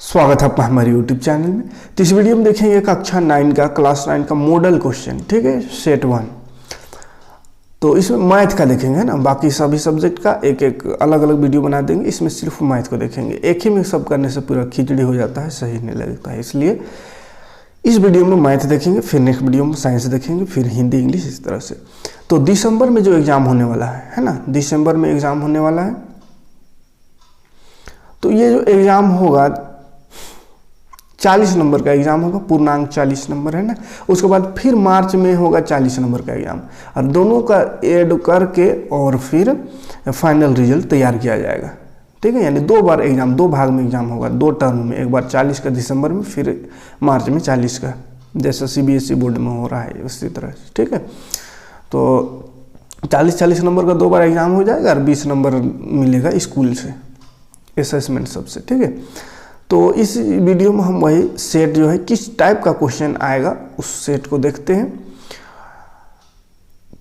स्वागत है आपका हमारे YouTube चैनल में। तो इस वीडियो में देखेंगे कक्षा 9 का क्लास 9 का मॉडल क्वेश्चन, ठीक है, सेट 1। तो इसमें मैथ का देखेंगे ना, बाकी सभी सब्जेक्ट का एक एक अलग अलग वीडियो बना देंगे, इसमें सिर्फ मैथ को देखेंगे। एक ही में सब करने से पूरा खिचड़ी हो जाता है, सही नहीं लगता है, इसलिए इस वीडियो में मैथ देखेंगे, फिर नेक्स्ट वीडियो में साइंस देखेंगे, फिर हिंदी इंग्लिश, इस तरह से। तो दिसंबर में जो एग्ज़ाम होने वाला है ना, दिसंबर में एग्ज़ाम होने वाला है। तो ये जो एग्ज़ाम होगा 40 नंबर का एग्ज़ाम होगा, पूर्णांक 40 नंबर है ना। उसके बाद फिर मार्च में होगा 40 नंबर का एग्ज़ाम, और दोनों का ऐड करके और फिर फाइनल रिजल्ट तैयार किया जाएगा, ठीक है। यानी 2 बार एग्ज़ाम, 2 भाग में एग्ज़ाम होगा, 2 टर्म में, एक बार 40 का दिसंबर में, फिर मार्च में 40 का, जैसा CBSE बोर्ड में हो रहा है उसी तरह से, ठीक है। तो 40 नंबर का 2 बार एग्ज़ाम हो जाएगा और 20 नंबर मिलेगा स्कूल से, असेसमेंट सबसे, ठीक है। तो इस वीडियो में हम वही सेट जो है किस टाइप का क्वेश्चन आएगा उस सेट को देखते हैं,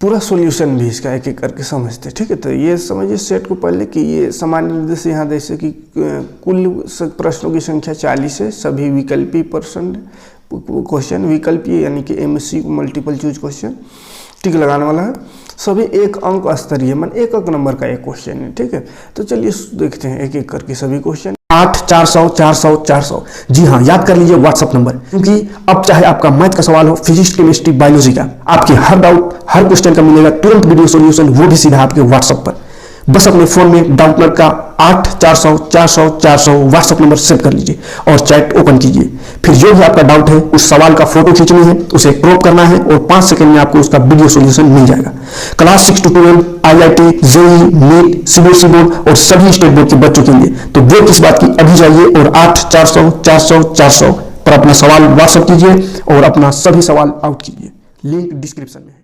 पूरा सॉल्यूशन भी इसका एक एक करके समझते हैं, ठीक है। तो ये समझिए सेट को पहले कि ये सामान्य निर्देश यहाँ जैसे कि कुल प्रश्नों की संख्या 40 है, सभी विकल्पी क्वेश्चन, विकल्पी यानी कि MCQ मल्टीपल चूज क्वेश्चन, टिक लगाने वाला है, सभी 1 अंक स्तरीय, मन 1 नंबर का एक क्वेश्चन है, ठीक है। तो चलिए देखते हैं एक एक करके सभी क्वेश्चन। 8 400 400 400, जी हाँ, याद कर लीजिए व्हाट्सअप नंबर, क्योंकि अब चाहे आपका मैथ का सवाल हो, फिजिक्स, केमिस्ट्री, बायोलॉजी का, आपके हर डाउट, हर क्वेश्चन का मिलेगा तुरंत वीडियो सॉल्यूशन, वो भी सीधा आपके व्हाट्सएप पर। बस अपने फोन में डाउटनर का 8 400 400 400 व्हाट्सएप नंबर सेव कर लीजिए और चैट ओपन कीजिए। फिर जो भी आपका डाउट है उस सवाल का फोटो खींचनी है, उसे क्रॉप करना है और 5 सेकंड में आपको उसका वीडियो सॉल्यूशन मिल जाएगा। Class 6 to 12 IIT, JEE, NEET, CBSE board और सभी स्टेट बोर्ड के बच्चों के लिए। तो देर किस बात की, अभी जाइए और 8 400 400 400 पर अपना सवाल व्हाट्सएप कीजिए और अपना सभी सवाल आउट कीजिए, लिंक डिस्क्रिप्शन में है।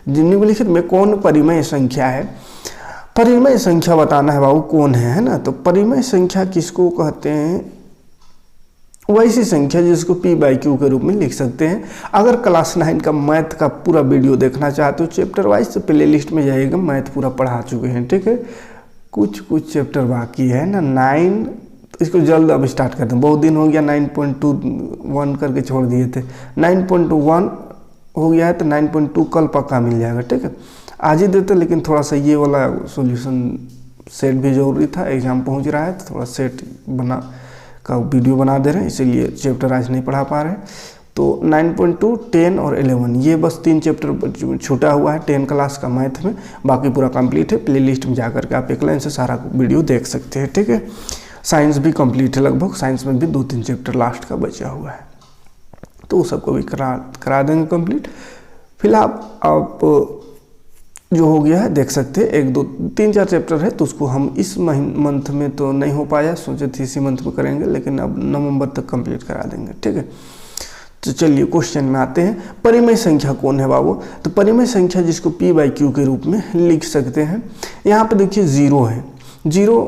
निम्नलिखित में कौन परिमेय संख्या है? परिमेय संख्या बताना है बाबू, कौन है ना। तो परिमेय संख्या किसको कहते हैं? वैसी संख्या जिसको P/Q के रूप में लिख सकते हैं। अगर क्लास 9 का मैथ का पूरा वीडियो देखना चाहते हो चैप्टर वाइज, तो प्ले लिस्ट में जाइएगा, मैथ पूरा पढ़ा चुके हैं, ठीक है। कुछ चैप्टर बाकी है ना, 9, इसको जल्द अब स्टार्ट करते हैं, बहुत दिन हो गया 9.21 करके छोड़ दिए थे। 9.1 हो गया है तो 9.2 कल पक्का मिल जाएगा, ठीक है। आज ही देते, लेकिन थोड़ा सा ये वाला सॉल्यूशन सेट भी जरूरी था, एग्जाम पहुंच रहा है तो थोड़ा सेट का वीडियो बना दे रहे हैं, इसीलिए चैप्टर आज नहीं पढ़ा पा रहे हैं। तो 9.2, 10 और 11 ये बस 3 चैप्टर छूटा हुआ है 10 क्लास का मैथ में, बाकी पूरा कंप्लीट है। प्ले लिस्ट में जाकर के आप एक लाइन से सारा वीडियो देख सकते हैं, ठीक है। साइंस भी कंप्लीट है लगभग, साइंस में भी 2-3 चैप्टर लास्ट का बचा हुआ है, तो सबको भी करा देंगे कंप्लीट। फिलहाल आप जो हो गया है देख सकते हैं, 1 2 3 4 चैप्टर है, तो उसको हम इस मंथ में तो नहीं हो पाया, सोचे थे इसी मंथ में करेंगे, लेकिन अब नवंबर तक कंप्लीट करा देंगे, ठीक है। तो चलिए क्वेश्चन में आते हैं। परिमेय संख्या कौन है बाबू? तो परिमेय संख्या जिसको P/Q के रूप में लिख सकते हैं, यहाँ पे देखिए 0 है, 0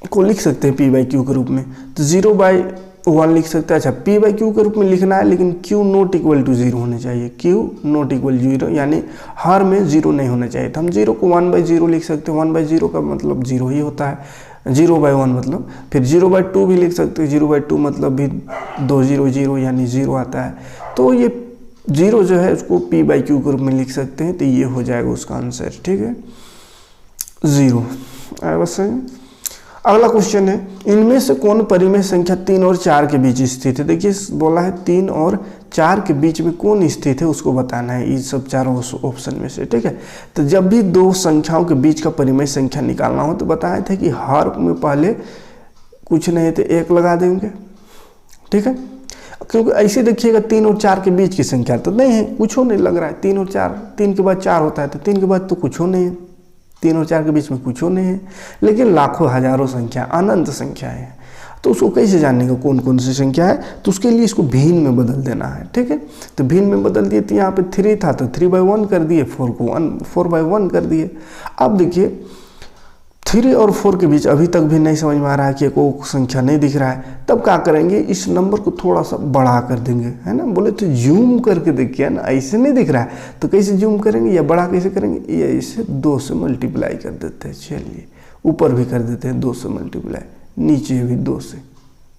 को लिख सकते हैं P/Q के रूप में, तो 0/1 लिख सकते हैं। अच्छा, P/Q के रूप में लिखना है, लेकिन Q नॉट इक्वल टू 0 होने चाहिए, Q नॉट इक्वल 0, यानी हर में 0 नहीं होना चाहिए। तो हम 0 को 1/0 लिख सकते हैं, 1/0 का मतलब 0 ही होता है, 0/1 मतलब। फिर 0/2 भी लिख सकते हैं, 0/2 मतलब भी 2 0 0 यानी 0 आता है। तो ये 0 जो है उसको P/Q के रूप में लिख सकते हैं, तो ये हो जाएगा उसका आंसर, ठीक है, 0। बस अगला क्वेश्चन है, इनमें से कौन परिमेय संख्या 3 और 4 के बीच स्थित है? देखिए बोला है 3 और 4 के बीच में कौन स्थित है उसको बताना है, इस सब चारों ऑप्शन में से, ठीक है। तो जब भी 2 संख्याओं के बीच का परिमेय संख्या निकालना हो तो बताया था कि हर में पहले कुछ नहीं तो 1 लगा देंगे, ठीक है। क्योंकि ऐसे देखिएगा 3 और 4 के बीच की संख्या तो नहीं है, कुछ नहीं लग रहा है। 3 और 4, 3 के बाद 4 होता है, तो 3 के बाद तो कुछ नहीं है, 3 और 4 के बीच में कुछ नहीं है। लेकिन लाखों हजारों संख्या, अनंत संख्या है, तो उसको कैसे जानने का कौन कौन सी संख्या है? तो उसके लिए इसको भिन्न में बदल देना है, ठीक है। तो भिन्न में बदल दिए, तो यहाँ पे 3 था तो 3/1 कर दिए, 4 को 4/1 कर दिए। अब देखिए 3 और 4 के बीच अभी तक भी नहीं समझ में आ रहा है कि कोई संख्या नहीं दिख रहा है, तब क्या करेंगे, इस नंबर को थोड़ा सा बढ़ा कर देंगे, है ना। बोले तो जूम करके देखिए ना, ऐसे नहीं दिख रहा है तो कैसे जूम करेंगे या बड़ा कैसे करेंगे, ये इसे 2 से मल्टीप्लाई कर देते हैं। चलिए ऊपर भी कर देते हैं 2 से मल्टीप्लाई, नीचे भी 2 से,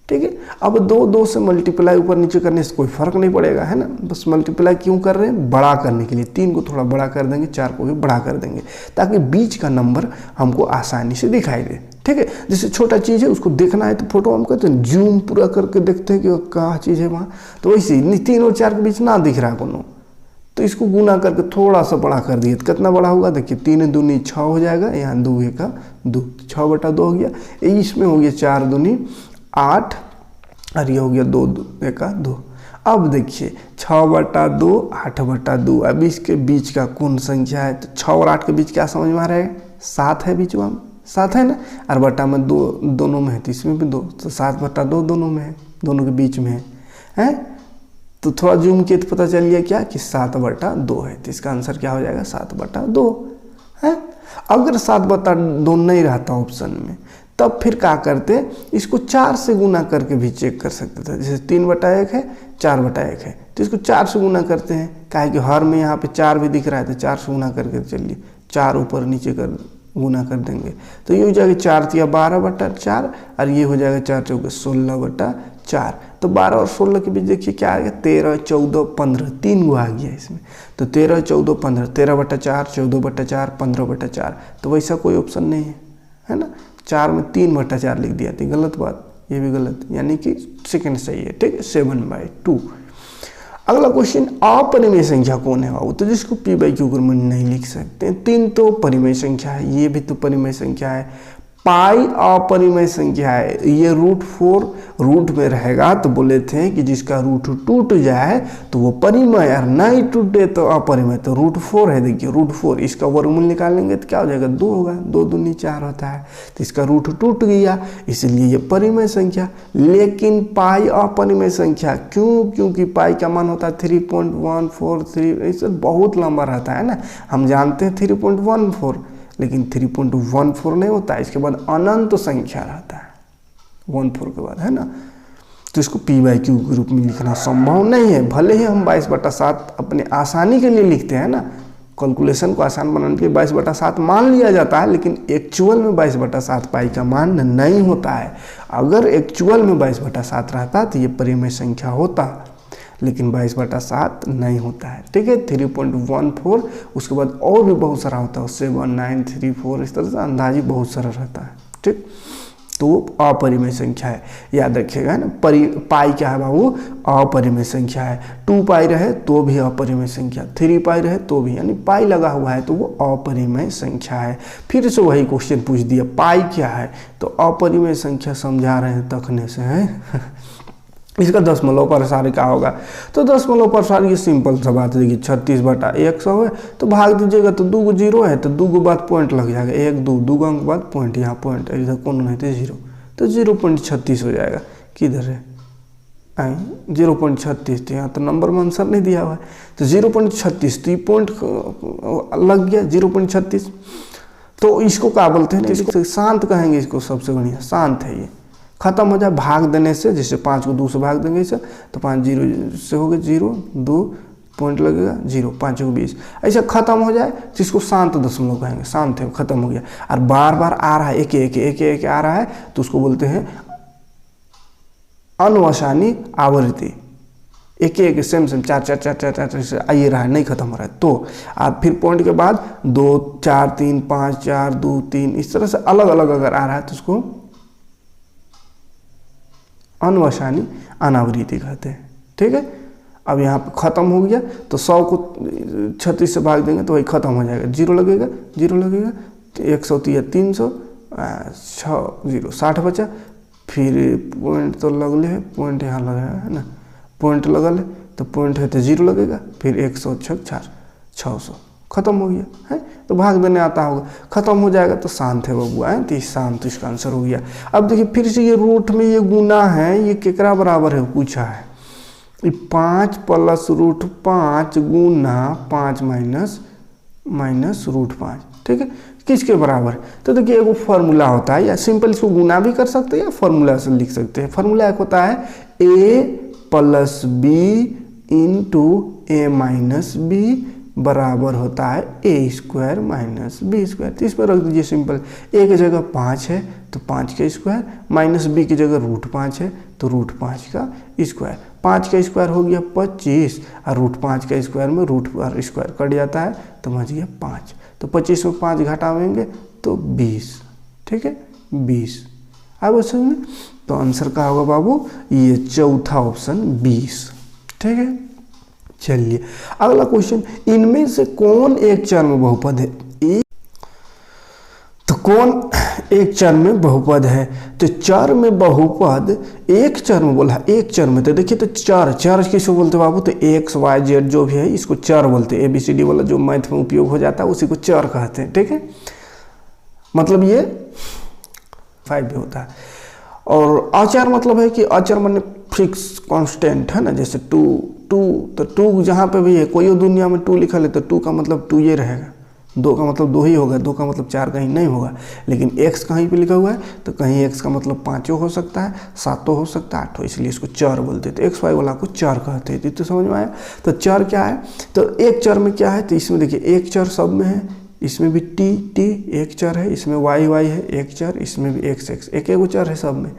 ठीक है। अब 2 से मल्टीप्लाई ऊपर नीचे करने से कोई फर्क नहीं पड़ेगा, है ना। बस मल्टीप्लाई क्यों कर रहे हैं, बड़ा करने के लिए। 3 को थोड़ा बड़ा कर देंगे, 4 को भी बड़ा कर देंगे, ताकि बीच का नंबर हमको आसानी से दिखाई दे, ठीक है। जैसे छोटा चीज़ है उसको देखना है तो फोटो हम कहते हैं जूम पूरा करके देखते हैं कि कहाँ चीज़ है वहाँ, तो वैसे 3 और 4 के बीच ना दिख रहा है कोनो, तो इसको गुना करके थोड़ा सा बड़ा कर दिए तो कितना बड़ा होगा, देखिए 3 दूनी 6 हो जाएगा, यहाँ 2 का 2, 6/2 हो गया। इसमें हो गया 4 दूनी 8 और ये हो गया 2 का 2। अब देखिए 6/2 8/2, अब इसके बीच का कौन संख्या है, तो 6 और 8 के बीच क्या समझ में आ रहा है, 7 है बीच में, 7 है ना, और बटा में 2 दोनों में है, तो इसमें भी 2, तो 7/2 दोनों में है, दोनों के बीच में है। तो थोड़ा जूम किए तो पता चल गया क्या कि 7/2 है, तो इसका आंसर क्या हो जाएगा 7/2 है। अगर 7/2 नहीं रहता ऑप्शन में तब फिर क्या करते, इसको 4 से गुना करके भी चेक कर सकते थे। जैसे 3/1 है, 4/1 है, तो इसको 4 से गुना करते हैं, काहे कि हर में यहाँ पे 4 भी दिख रहा है, तो 4 से गुना करके चलिए 4 ऊपर नीचे कर गुना कर देंगे, तो ये हो जाएगा 4 × 12/4 और ये हो जाएगा 4 × 4 = 16/4। तो 12 और 16 के बीच देखिए क्या आ गया, 13 14 15, 3 गो आ गया इसमें, तो 13 14 15, 13/4 14/4 15/4, तो वैसा कोई ऑप्शन नहीं है ना। 4 में 3/4 लिख दिया, तो गलत बात, ये भी गलत, यानी कि सेकंड सही है, ठीक है, 7/2। अगला क्वेश्चन, अपरिमेय संख्या कौन है बाबू, तो जिसको p/q के रूप में नहीं लिख सकते। 3 तो परिमेय संख्या है, ये भी तो परिमेय संख्या है। पाई अपरिमेय संख्या है, ये √4 रूट में रहेगा, तो बोले थे कि जिसका रूट टूट जाए तो वो परिमेय, और नहीं टूटे तो अपरिमेय। तो √4 है, देखिए √4, इसका वर्गमूल निकालेंगे तो क्या हो जाएगा, 2 होगा, 2 दूनी 4 होता है, तो इसका रूट टूट गया, इसलिए ये परिमेय संख्या। लेकिन पाई अपरिमेय संख्या क्यों, क्योंकि पाई का मान होता है 3.143, इससे बहुत लंबा रहता है ना, हम जानते हैं 3.14, लेकिन 3.14 नहीं होता है, इसके बाद अनंत संख्या रहता है 14 के बाद, है ना। तो इसको p/q के रूप में लिखना संभव नहीं है। भले ही हम 22/7 अपने आसानी के लिए लिखते हैं ना, कैलकुलेशन को आसान बनाने के लिए 22/7 मान लिया जाता है, लेकिन एक्चुअल में 22/7 पाई का मान नहीं होता है। अगर एक्चुअल में 22/7 रहता तो ये परिमेय संख्या होता, लेकिन 22/7 नहीं होता है, ठीक है। 3.14, उसके बाद और भी बहुत सारा होता है, 7 9 3 4, इस तरह से अंदाजी बहुत सारा रहता है, ठीक। तो अपरिमेय संख्या है, याद रखिएगा, है ना। पाई क्या है बाबू, अपरिमेय संख्या है। 2 पाई रहे तो भी अपरिमेय संख्या, 3 पाई रहे तो भी, यानी पाई लगा हुआ है तो वो अपरिमेय संख्या है। फिर से वही क्वेश्चन पूछ दिया, पाई क्या है, तो अपरिमेय संख्या समझा रहे हैं तखने से, है इसका दशमलव प्रसार क्या होगा, तो दशमलव प्रसार ये सिंपल सा बात है। देखिए 36/100 है, तो भाग दीजिएगा तो 2 0 है, तो 2 बाद पॉइंट लग जाएगा, 1 2 अंक बाद पॉइंट, यहाँ पॉइंट इधर कौन नहीं थे 0, तो 0.36 हो जाएगा। किधर है 0.36, तो यहाँ तो नंबर में आंसर नहीं दिया हुआ है, तो 0.36, तो ये पॉइंट लग गया 0.36। तो इसको क्या बोलते हैं, इसको शांत कहेंगे, इसको सबसे बढ़िया शांत है ये। खत्म हो जाए भाग देने से, जैसे 5 को 2 से भाग देंगे इसे, तो 5 0 से हो गए 0 2 पॉइंट लगेगा 0, 5 को 20, ऐसा खत्म हो जाए तो इसको शांत दशमलव कहेंगे, शांत है, खत्म हो गया। और बार बार आ रहा है, एक आ रहा है, तो उसको बोलते हैं अनवसानी आवृत्ति। एक सेम 4 से आइए रहा है, नहीं खत्म हो रहा है, तो आप फिर पॉइंट के बाद 2 4 3 5 4 2 3 इस तरह से अलग अलग अगर आ रहा है तो उसको अनवसानी अनावृत्ति कहते हैं, ठीक है। अब यहाँ पे खत्म हो गया, तो 100 को 36 से भाग देंगे तो वही खत्म हो जाएगा, 0 लगेगा, तो 100 300 6 0 60 बचा। फिर पॉइंट तो लगले है, पॉइंट यहाँ लगा है ना, पॉइंट लगल है, तो पॉइंट है तो 0 लगेगा, फिर 100 4 600, खत्म हो गया है। तो भाग देने आता होगा, खत्म हो जाएगा तो शांत है बबुआ, है, तो शांत इसका आंसर हो गया। अब देखिए फिर से ये रूट में ये गुना है, ये केकरा बराबर है पूछा है, 5 + √5 गुना 5 माइनस √5, ठीक है, किसके बराबर। तो देखिए एगो फार्मूला होता है, या सिंपल इसको गुना भी कर सकते हैं या फार्मूला से लिख सकते हैं। फार्मूला एक होता है a + b × a - b बराबर होता है ए स्क्वायर माइनस बी स्क्वायर। तो इस पर रख दीजिए सिंपल, ए की जगह 5 है तो 5 का स्क्वायर, माइनस बी की जगह √5 है तो √5 का स्क्वायर। 5 का स्क्वायर हो गया 25 और √5 का स्क्वायर में रूट पर स्क्वायर कट जाता है तो बच गया 5। तो 25 में 5 घटावेंगे तो 20, ठीक है 20। अब समझ में, तो आंसर का होगा बाबू ये चौथा ऑप्शन 20, ठीक है। चलिए अगला क्वेश्चन, इनमें से कौन एक चर में बहुपद है? तो कौन एक चर में बहुपद है? तो चर में बहुपद एक चर में बोला, एक चर में। तो देखिए, तो चर किसको बोलते हैं बाबू? तो एक्स वाई जेड जो भी है इसको चर बोलते हैं। ABCD वाला जो मैथ में उपयोग हो जाता है उसी को चर कहते हैं, ठीक है। मतलब ये 5 भी होता है। और अचर मतलब है कि अचर माने फिक्स कांस्टेंट है ना, जैसे 2 तो 2 जहाँ पे भी है, कोई दुनिया में 2 लिखा है तो 2 का मतलब 2 ये रहेगा, 2 का मतलब 2 ही होगा, 2 का मतलब 4 कहीं नहीं होगा। लेकिन x कहीं पे लिखा हुआ है तो कहीं x का मतलब 5 हो सकता है, 7 हो सकता है, 8, इसलिए इसको चर बोलते हैं। तो XY वाला को चर कहते हैं। तो समझ में आया? तो चर क्या है? तो एक चर में क्या है? तो इसमें देखिए एक चर सब में है, इसमें भी t एक चर है, इसमें y है एक चर, इसमें भी x एक चर है सब में।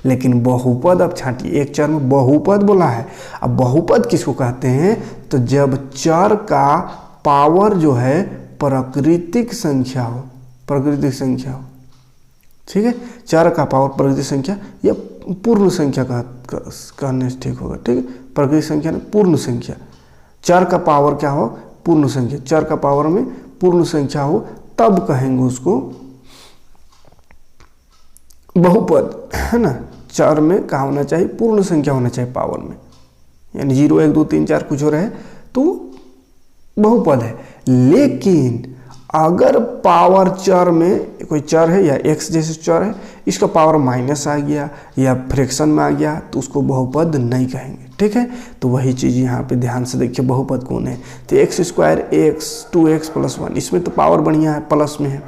लेकिन बहुपद अब छांटिए, एक चर में बहुपद बोला है। अब बहुपद किसको कहते हैं? तो जब चर का पावर जो है प्राकृतिक संख्या हो, प्राकृतिक संख्या हो, ठीक है। चर का पावर प्राकृतिक संख्या या पूर्ण संख्या कहने से ठीक होगा, ठीक है। प्राकृतिक संख्या में पूर्ण संख्या, चर का पावर क्या हो? पूर्ण संख्या। चर का पावर में पूर्ण संख्या हो तब कहेंगे उसको बहुपद, है ना। चर में क्या होना चाहिए? पूर्ण संख्या होना चाहिए पावर में, यानी 0 1 2 3 4 कुछ हो रहे हैं तो बहुपद है। लेकिन अगर पावर चर में कोई चर है या x जैसे चर है, इसका पावर माइनस आ गया या फ्रैक्शन में आ गया तो उसको बहुपद नहीं कहेंगे, ठीक है। तो वही चीज़ यहाँ पे ध्यान से देखिए, बहुपद कौन है? तो x स्क्वायर x 2x + 1, इसमें तो पावर बढ़िया है, प्लस में है,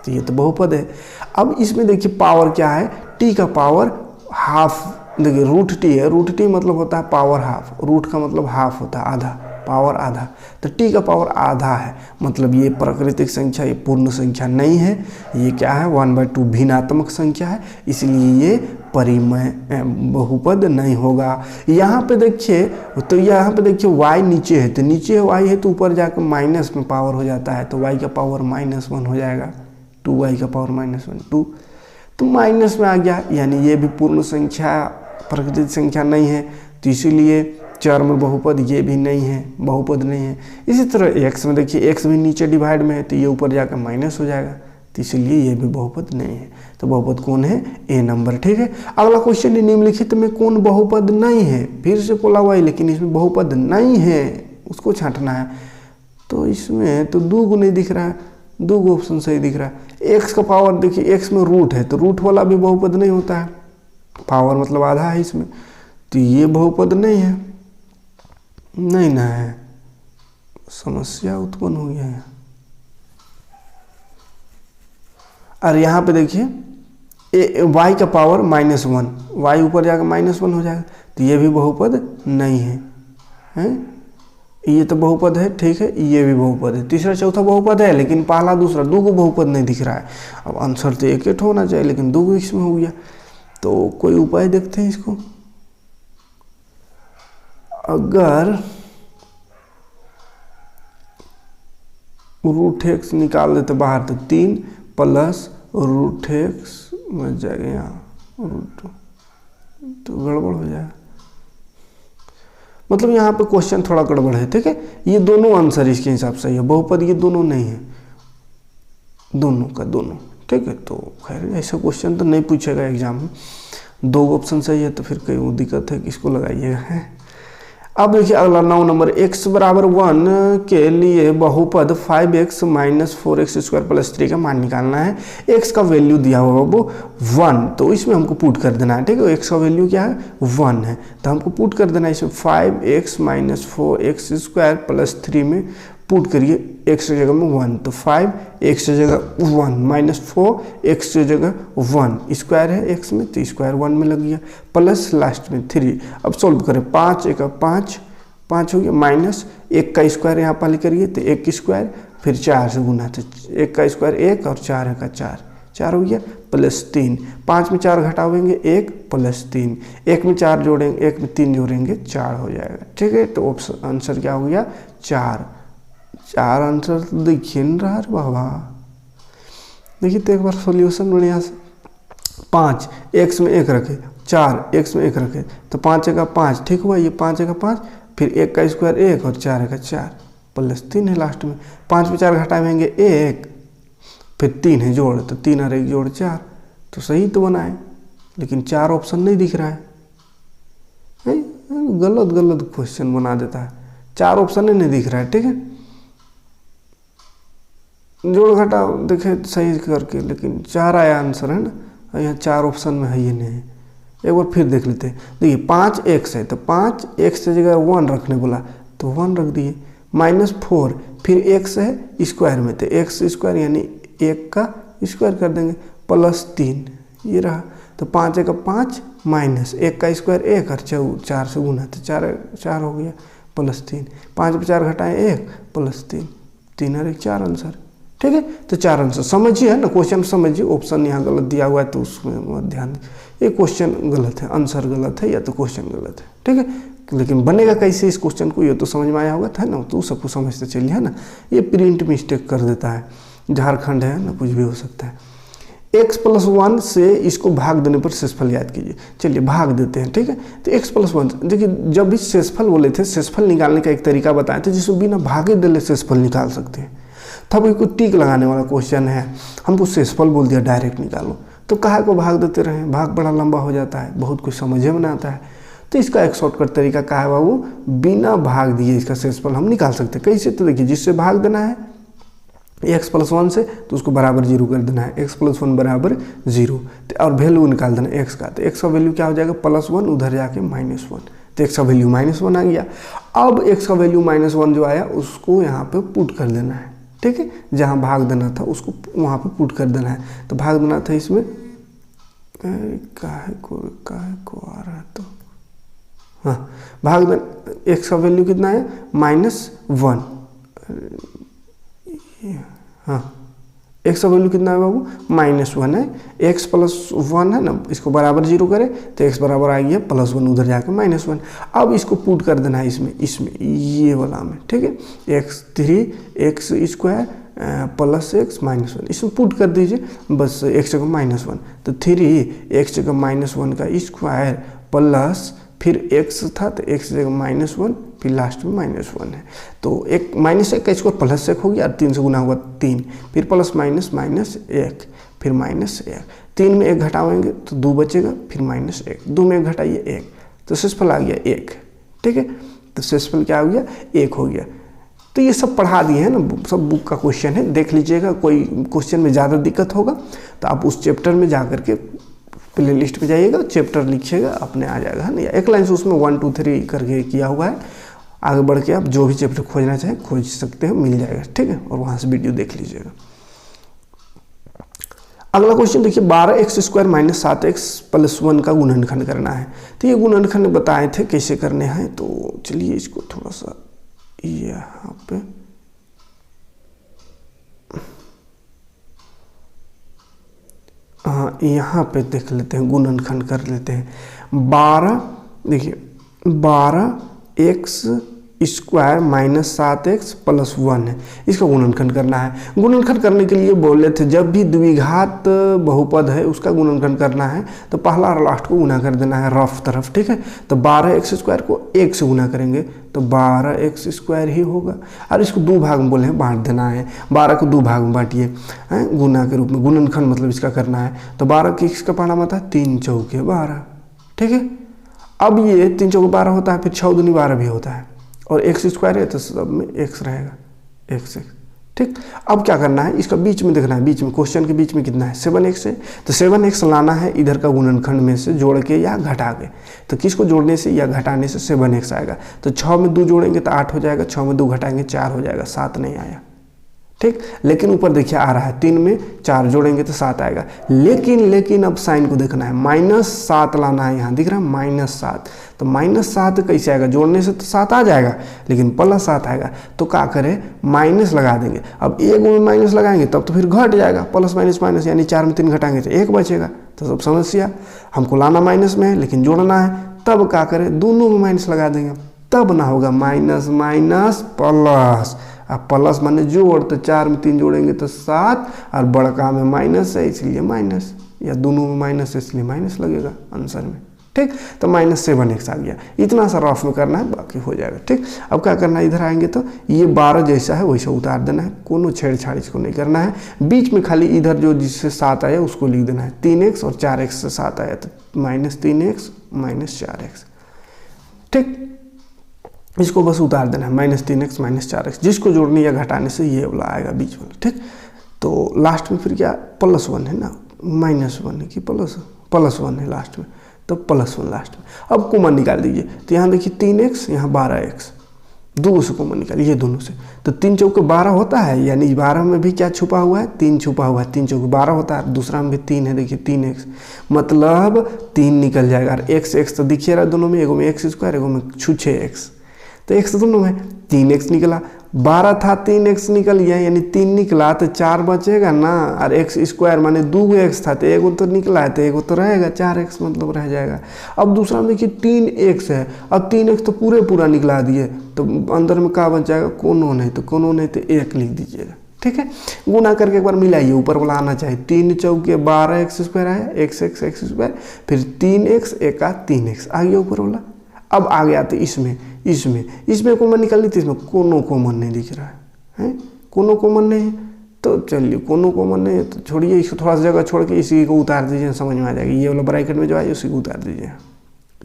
तो ये तो बहुपद है। अब इसमें देखिए पावर क्या है? t का पावर हाफ, देखिए √t है, √t मतलब होता है पावर हाफ, रूट का मतलब हाफ होता है आधा, पावर आधा। तो t का पावर आधा है, मतलब ये प्राकृतिक संख्या, ये पूर्ण संख्या नहीं है। ये क्या है? 1/2 भिन्नात्मक संख्या है, इसलिए ये परिमेय बहुपद नहीं होगा। यहाँ पे देखिए, तो यहाँ पे देखिए y नीचे है, तो नीचे y है तो ऊपर जाकर माइनस में पावर हो जाता है, तो y का पावर -1 हो जाएगा, 2y का पावर -1 2, तो माइनस में आ गया, यानी ये भी पूर्ण संख्या प्राकृतिक संख्या नहीं है, तो इसीलिए चर में बहुपद ये भी नहीं है, बहुपद नहीं है। इसी तरह x में देखिए, x भी नीचे डिवाइड में है तो ये ऊपर जाकर माइनस हो जाएगा, तो इसीलिए ये भी बहुपद नहीं है। तो बहुपद कौन है? A नंबर, ठीक है। अगला क्वेश्चन है, निम्नलिखित में कौन बहुपद नहीं है? फिर से बोला हुआ है लेकिन इसमें बहुपद नहीं है, उसको छांटना है। तो इसमें तो 2 को नहीं दिख रहा है, 2 को ऑप्शन सही दिख रहा है। x का पावर देखिए, x में रूट है तो रूट वाला भी बहुपद नहीं होता है, पावर मतलब आधा है इसमें, तो ये बहुपद नहीं है, नहीं ना है, समस्या उत्पन्न हो गया है। और यहाँ पे देखिए y का पावर -1, y ऊपर जाकर -1 हो जाएगा, तो ये भी बहुपद नहीं है, हैं? ये तो बहुपद है, ठीक है, ये भी बहुपद है, तीसरा चौथा बहुपद है, लेकिन पहला दूसरा 2 को बहुपद नहीं दिख रहा है। अब आंसर तो एक होना चाहिए, लेकिन 2 इसमें हो गया, तो कोई उपाय देखते हैं इसको। अगर √x निकाल देते बाहर तो 3 + √x बच जाएगा, यहाँ √2, तो गड़बड़ हो जाएगा। मतलब यहाँ पे क्वेश्चन थोड़ा गड़बड़ है, ठीक है। ये दोनों आंसर इसके हिसाब से है, बहुपद ये दोनों नहीं है, दोनों का दोनों, ठीक है। तो खैर ऐसा क्वेश्चन तो नहीं पूछेगा एग्जाम में, 2 ऑप्शन सही है तो फिर कहीं दिक्कत है, किसको लगाइएगा, है। अब देखिए अगला 9 नंबर, x = 1 के लिए बहुपद 5x - 4x² + 3 का मान निकालना है। x का वैल्यू दिया हुआ वो 1, तो इसमें हमको पुट कर देना है, ठीक है। x का वैल्यू क्या है? 1 है, तो हमको पुट कर देना है इसमें 5x - 4x² + 3 में पुट करिए, x की जगह में 1, तो 5x की जगह 1 - 4x की जगह 1, स्क्वायर है x में तो स्क्वायर 1 में लग गया, प्लस लास्ट में 3। अब सॉल्व करें, 5 × 5 5 हो गया, माइनस 1 का स्क्वायर यहाँ पर करिए तो 1 स्क्वायर, फिर 4 से गुना, तो 1 का स्क्वायर 1 और 4 का 4, 4 हो गया, प्लस 3, 5 में 4 घटावेंगे 1 प्लस 3, 1 में 4 जोड़ेंगे, 1 में 3 जोड़ेंगे 4 हो जाएगा। ठीक है, तो ऑप्शन आंसर क्या हो गया 4। 4 आंसर देखिए न रहा है बाबा। देखिए तो एक बार सॉल्यूशन बढ़िया से, 5 x में 1 रखे, 4 x में 1 रखे, तो 5 का 5, ठीक हुआ, ये 5 का 5, फिर 1 का स्क्वायर 1 और 4 का 4 प्लस 3 है लास्ट में, 5 में 4 घटाएंगे 1, फिर 3 है जोड़, तो 3 और 1 जोड़ 4, तो सही तो बना है, लेकिन 4 ऑप्शन नहीं दिख रहा है। गलत गलत क्वेश्चन बना देता है, 4 ऑप्शन नहीं दिख रहा है। ठीक है, जोड़ घटा देखे सही करके, लेकिन 4 आया आंसर है ना, यहाँ 4 ऑप्शन में है ये नहीं है। एक बार फिर देख लेते हैं। देखिए 5x है, तो 5x से जगह 1 रखने बोला तो 1 रख दिए, -4, फिर x है स्क्वायर में, तो x स्क्वायर यानी 1 का स्क्वायर कर देंगे, प्लस 3 ये रहा, तो 5 का 5 माइनस 1 का स्क्वायर 1 और 4 से गुना, तो 4 हो गया, प्लस 3, 5 में 4 घटाएं 1 प्लस 3, 3 और 1 4 आंसर। ठीक है, तो 4 आंसर समझिए, है ना, क्वेश्चन समझिए, ऑप्शन यहाँ गलत दिया हुआ है तो उसमें ध्यान दें, ये क्वेश्चन गलत है, आंसर गलत है या तो क्वेश्चन गलत है। ठीक है, लेकिन बनेगा कैसे इस क्वेश्चन को ये तो समझ में आया होगा था ना, तो सबको समझते चलिए, है ना। ये प्रिंट मिस्टेक कर देता है, झारखंड है ना, कुछ भी हो सकता है। x+1 से इसको भाग देने पर शेषफल याद कीजिए। चलिए भाग देते हैं। ठीक है, तो x+1, देखिए जब भी शेषफल बोले थे, शेषफल निकालने का एक तरीका बताए थे जिसमें बिना भागे डले शेषफल निकाल सकते हैं। तब एक टिक लगाने वाला क्वेश्चन है, हमको शेषफल बोल दिया डायरेक्ट निकालो, तो काहे को भाग देते रहे, भाग बड़ा लंबा हो जाता है, बहुत कुछ समझे में आता है। तो इसका एक शॉर्टकट तरीका क्या है बाबू, बिना भाग दिए इसका शेषफल हम निकाल सकते हैं। कैसे, तो देखिए जिससे भाग देना है x+1 से, तो उसको बराबर 0 कर देना है, x+1 बराबर 0, और वैल्यू निकाल देना x का, तो x का वैल्यू क्या हो जाएगा +1, उधर जाके -1, तो x का वैल्यू -1 आ गया। अब x का वैल्यू -1 जो आया उसको यहाँ पे पुट कर देना है। ठीक है, जहाँ भाग देना था उसको वहाँ पे पुट कर देना है, तो भाग देना था इसमें, काहे को आ रहा है, तो हाँ भाग देना, x का वैल्यू कितना है -1, हाँ x का वैल्यू कितना है बाबू -1 है, x+1 है ना, इसको बराबर 0 करें तो x बराबर आ गया +1, उधर जाकर -1। अब इसको पुट कर देना है इसमें ये वाला में। ठीक है, x3x² प्लस x -1, इसमें पुट कर दीजिए बस, x जगह -1, तो 3x जगह -1 का स्क्वायर प्लस फिर x था तो x जगह -1, फिर लास्ट में -1 है, तो एक -1 का स्क्वायर प्लस 1 हो गया, 3 से गुना हुआ 3, फिर प्लस -1, फिर -1, 3 में 1 घटाएंगे तो 2 बचेगा, फिर -1, 2 में 1 घटाइए 1, तो शेषफल आ गया 1। ठीक है, तो शेषफल क्या हो गया 1 हो गया। तो ये सब पढ़ा दिए हैं ना, सब बुक का क्वेश्चन है, देख लीजिएगा। कोई क्वेश्चन में ज़्यादा दिक्कत होगा तो आप उस चैप्टर में जा करके प्ले लिस्ट पे जाइएगा, चैप्टर लिखिएगा, अपने आ जाएगा, है ना। एक लाइन से उसमें 1 2 3 करके किया हुआ है, आगे बढ़ के आप जो भी चैप्टर खोजना चाहें खोज सकते हैं, मिल जाएगा। ठीक है, और वहाँ से वीडियो देख लीजिएगा। अगला क्वेश्चन देखिए, 12x² - 7x + 1 का गुणनखंड करना है। तो ये गुणनखंड बताए थे कैसे करने हैं, तो चलिए इसको थोड़ा सा यहाँ पे हाँ यहाँ पे देख लेते हैं, गुणनखंड कर लेते हैं। 12 देखिए 12x² - 7x + 1 है, इसका गुणनखंड करना है। गुणनखंड करने के लिए बोले थे जब भी द्विघात बहुपद है उसका गुणनखंड करना है तो पहला और लास्ट को गुना कर देना है रफ तरफ। ठीक है, तो 12x² को 1 से गुना करेंगे तो 12x² ही होगा, और इसको 2 भाग में बोले हैं बांट देना है। 12 को 2 भाग में बांटिए गुना के रूप में, गुणनखंड मतलब इसका करना है। तो 12 की इसका परिणाम आता है 3 चौके 12। ठीक है, अब ये 3 चौके 12 होता है, फिर 6 दूनी 12 भी होता है, और x² है तो सब में x रहेगा, x। ठीक, अब क्या करना है, इसका बीच में देखना है, बीच में क्वेश्चन के बीच में कितना है 7x है, तो 7x लाना है इधर का गुणनखंड में से जोड़ के या घटा के। तो किसको जोड़ने से या घटाने से 7x आएगा, तो 6 में 2 जोड़ेंगे तो 8 हो जाएगा, 6 में 2 घटाएंगे 4 हो जाएगा, 7 नहीं आया। ठीक। लेकिन ऊपर देखिए आ रहा है 3 में 4 जोड़ेंगे तो 7 आएगा। लेकिन अब साइन को देखना है, -7 लाना है, यहाँ दिख रहा है -7। तो -7 कैसे आएगा, जोड़ने से तो 7 आ जाएगा लेकिन +7 आएगा। तो क्या करें, माइनस लगा देंगे। अब एक में माइनस लगाएंगे तब तो फिर घट जाएगा, प्लस माइनस माइनस, यानी 4 में 3 घटाएंगे तो 1 बचेगा। तो सब समस्या हमको लाना माइनस में है लेकिन जोड़ना है, तब क्या करें, दोनों में माइनस लगा देंगे, तब ना होगा माइनस माइनस प्लस। अब प्लस माने जोड़, तो 4 में 3 जोड़ेंगे तो 7, और बड़का में माइनस है इसलिए माइनस, या दोनों में माइनस है इसलिए माइनस लगेगा आंसर में। ठीक, तो -7x आ गया। इतना सा रफ में करना है, बाकी हो जाएगा। ठीक, अब क्या करना है, इधर आएंगे तो ये 12 जैसा है वैसा उतार देना है, कोनो छेड़छाड़ इसको नहीं करना है। बीच में खाली इधर जो जिससे 7 आया उसको लिख देना है, 3x और 4x से 7 आया तो -3x -4x। ठीक, इसको बस उतार देना है, -3x -4x, जिसको जोड़ने या घटाने से ये वाला आएगा बीच वाला। ठीक, तो लास्ट में फिर क्या, +1 है ना, -1 है कि +1 है लास्ट में, तो +1 लास्ट में। अब कॉमन निकाल दीजिए, तो यहाँ देखिए 3x, यहाँ 12x, दो से कॉमन निकालिए दोनों से, तो 3 चौके 12 होता है, यानी 12 में भी क्या छुपा हुआ है, 3 छुपा हुआ है, 3 चौके 12 होता है, दूसरा में भी 3 है, देखिए 3x, मतलब 3 निकल जाएगा। और x तो दिखिए रहा दोनों में, एगो में x², एगो में 6x, तो x दोनों में 3x निकला, 12 था 3x निकल गया, यानी 3 निकला तो 4 बचेगा ना, और x² माने 2x था तो एगो तो निकला है तो एगो तो रहेगा, 4x मतलब रह जाएगा। अब दूसरा में देखिए 3x है, अब 3x तो पूरा निकला दिए, तो अंदर में क्या बच जाएगा, कोनो नहीं, तो कोनो नहीं तो 1 लिख दीजिएगा। ठीक है, गुना करके एक बार मिलाइए, ऊपर वाला आना चाहिए, 3 चौके 12x² आया, x², फिर 3x, 1 3x आ गया ऊपर वाला। अब आ गया तो इसमें कॉमन निकालनी थी, इसमें कोनो कॉमन नहीं दिख रहा है, कोनो कॉमन नहीं है, तो चलिए कोनो कॉमन नहीं है तो छोड़िए, इसको थोड़ा सा जगह छोड़ के इसी को उतार दीजिए, समझ में आ जाएगा। ये वाला ब्रैकेट में जो आए उसी को उतार दीजिए,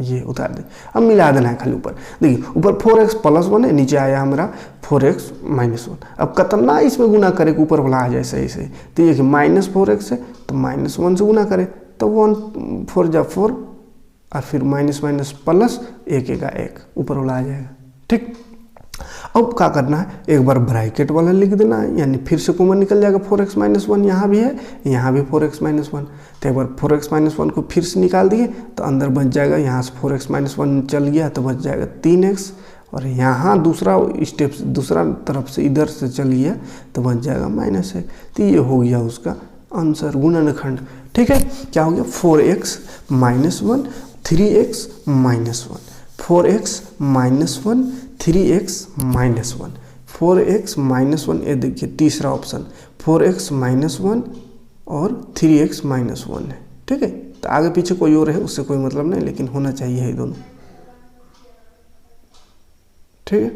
ये उतार दीजिए। अब मिला देना है खाली ऊपर, देखिए ऊपर 4x +1 है, नीचे आया हमारा 4x -1। अब कितना इसमें गुना करे ऊपर वाला आ जाए सही से, तो ये कि -4x है तो -1 से गुना करे, तो 1 4 जा 4, और फिर माइनस प्लस 1 1 ऊपर वाला आ जाएगा। ठीक, अब क्या करना है, एक बार ब्रैकेट वाला लिख देना है, यानी फिर से कॉमन निकल जाएगा, 4x -1 यहाँ भी है, यहाँ भी 4x -1, तो एक बार 4x -1 को फिर से निकाल दिए तो अंदर बच जाएगा, यहाँ से 4x -1 चल गया तो बच जाएगा 3x, और यहाँ दूसरा स्टेप दूसरा तरफ से इधर से चल गया तो बच जाएगा -1। तो ये हो गया उसका आंसर, गुणनखंड। ठीक है, क्या हो गया, 4x -1 3x -1, 4x -1 3x -1, 4x -1, ये देखिए तीसरा ऑप्शन 4x -1 और 3x -1 है। ठीक है, तो आगे पीछे कोई और है उससे कोई मतलब नहीं, लेकिन होना चाहिए ये दोनों। ठीक है,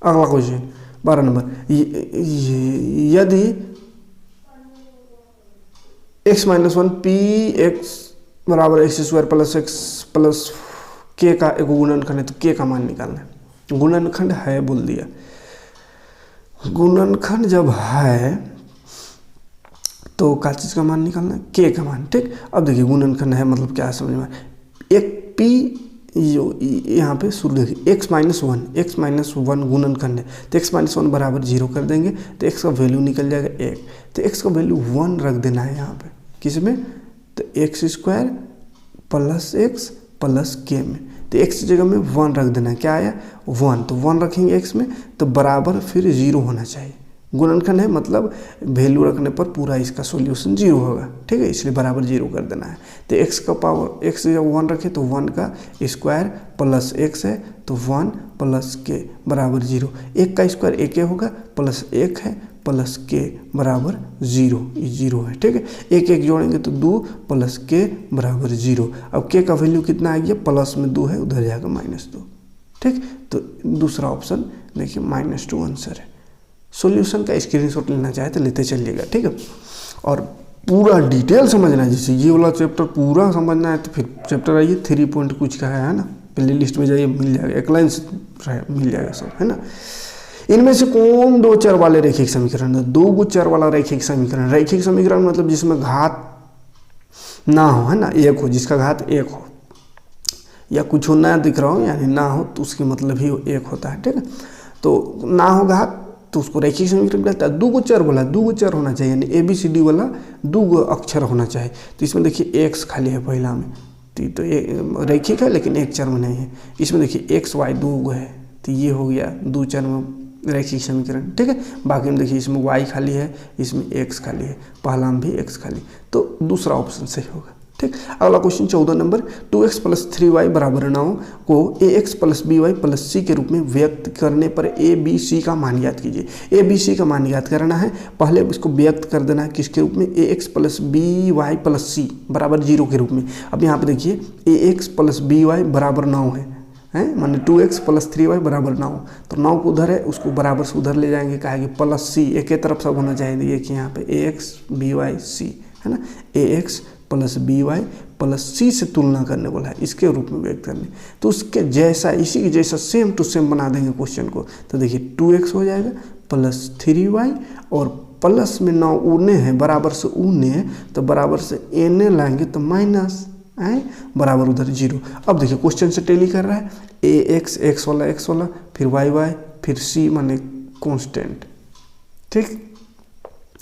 अगला क्वेश्चन 12 नंबर, यदि x -1 px बराबर x² + x + k का एक गुणनखंड है, तो k का मान निकालना है। गुणनखंड है बोल दिया, गुणनखंड जब है तो क्या चीज़ का मान निकालना है, k का मान। ठीक, अब देखिए गुणनखंड है मतलब क्या है समझ में, एक p जो यहाँ पे शुरू देखिए x -1 गुणनखंड है, तो x -1 बराबर 0 कर देंगे तो x का वैल्यू निकल जाएगा 1, तो x का वैल्यू 1 रख देना है यहाँ पे, किस में, तो x² + x + k में, तो x की जगह में 1 रख देना है, क्या आया 1, तो 1 रखेंगे x में तो बराबर फिर 0 होना चाहिए। गुणनखंड है मतलब वैल्यू रखने पर पूरा इसका सॉल्यूशन 0 होगा। ठीक है, इसलिए बराबर 0 कर देना है, तो x का पावर x जब 1 रखे तो 1 का स्क्वायर प्लस x है तो 1 + k बराबर 0, 1 का स्क्वायर 1 होगा प्लस 1 है प्लस k बराबर 0, ये 0 है। ठीक है, 1 1 जोड़ेंगे तो 2 + k बराबर 0। अब k का वैल्यू कितना आ गया, प्लस में 2 है उधर जाएगा -2। ठीक, तो दूसरा ऑप्शन देखिए -2 आंसर है। सॉल्यूशन का स्क्रीनशॉट लेना चाहे तो लेते चलिएगा। ठीक है, और पूरा डिटेल समझना है, जैसे ये वाला चैप्टर पूरा समझना है तो फिर चैप्टर आइए 3 पॉइंट कुछ का है ना, प्ले लिस्ट में जाइए मिल जाएगा, एक लाइन से मिल जाएगा सब, है ना। इनमें से कौन 2 चर वाले रैखिक समीकरण है, 2 चर वाला रैखिक समीकरण। रैखिक समीकरण मतलब जिसमें घात ना हो, है ना, 1 हो, जिसका घात 1 हो, या कुछ हो नया दिख रहा हो यानी ना हो तो उसके मतलब ही एक होता है, ठीक है। तो ना हो घात तो उसको रैखिक समीकरण कहता है। 2 गो चर बोला, 2 गो चर होना चाहिए, यानी ABCD वाला 2 गो अक्षर होना चाहिए। तो इसमें देखिए x खाली है पहला में, तो रैखिक है लेकिन एक चर में नहीं है। इसमें देखिए x y 2 गो है, तो ये हो गया 2 चर में रैखिक समीकरण, ठीक है। बाकी में देखिए इसमें y खाली है, इसमें x खाली है, पहला में भी x खाली, तो दूसरा ऑप्शन सही होगा, ठीक। अगला क्वेश्चन 14 नंबर, 2x + 3y = 9 को ax + by + c के रूप में व्यक्त करने पर a b c का मान ज्ञात कीजिए। a b c का मान ज्ञात करना है, पहले इसको व्यक्त कर देना है किसके रूप में, ax + by + c = 0 के रूप में। अब यहाँ पे देखिए ax + by = 9 है, माने 2x + 3y = 9, तो 9 को उधर है उसको बराबर से उधर ले जाएंगे, कहा कि +c एक ही तरफ सब होना चाहिए। देखिए यहाँ पे ax by c है ना, ax + by + c से तुलना करने बोला है, इसके रूप में व्यक्त करने, तो उसके जैसा इसी के जैसा सेम टू सेम बना देंगे क्वेश्चन को। तो देखिए 2x हो जाएगा + 3y और प्लस में 9 ऊने हैं, बराबर से ऊने है तो बराबर से एने लाएंगे तो माइनस है, बराबर उधर 0। अब देखिए क्वेश्चन से टेली कर रहा है, ax x वाला फिर y फिर c माने कांस्टेंट, ठीक,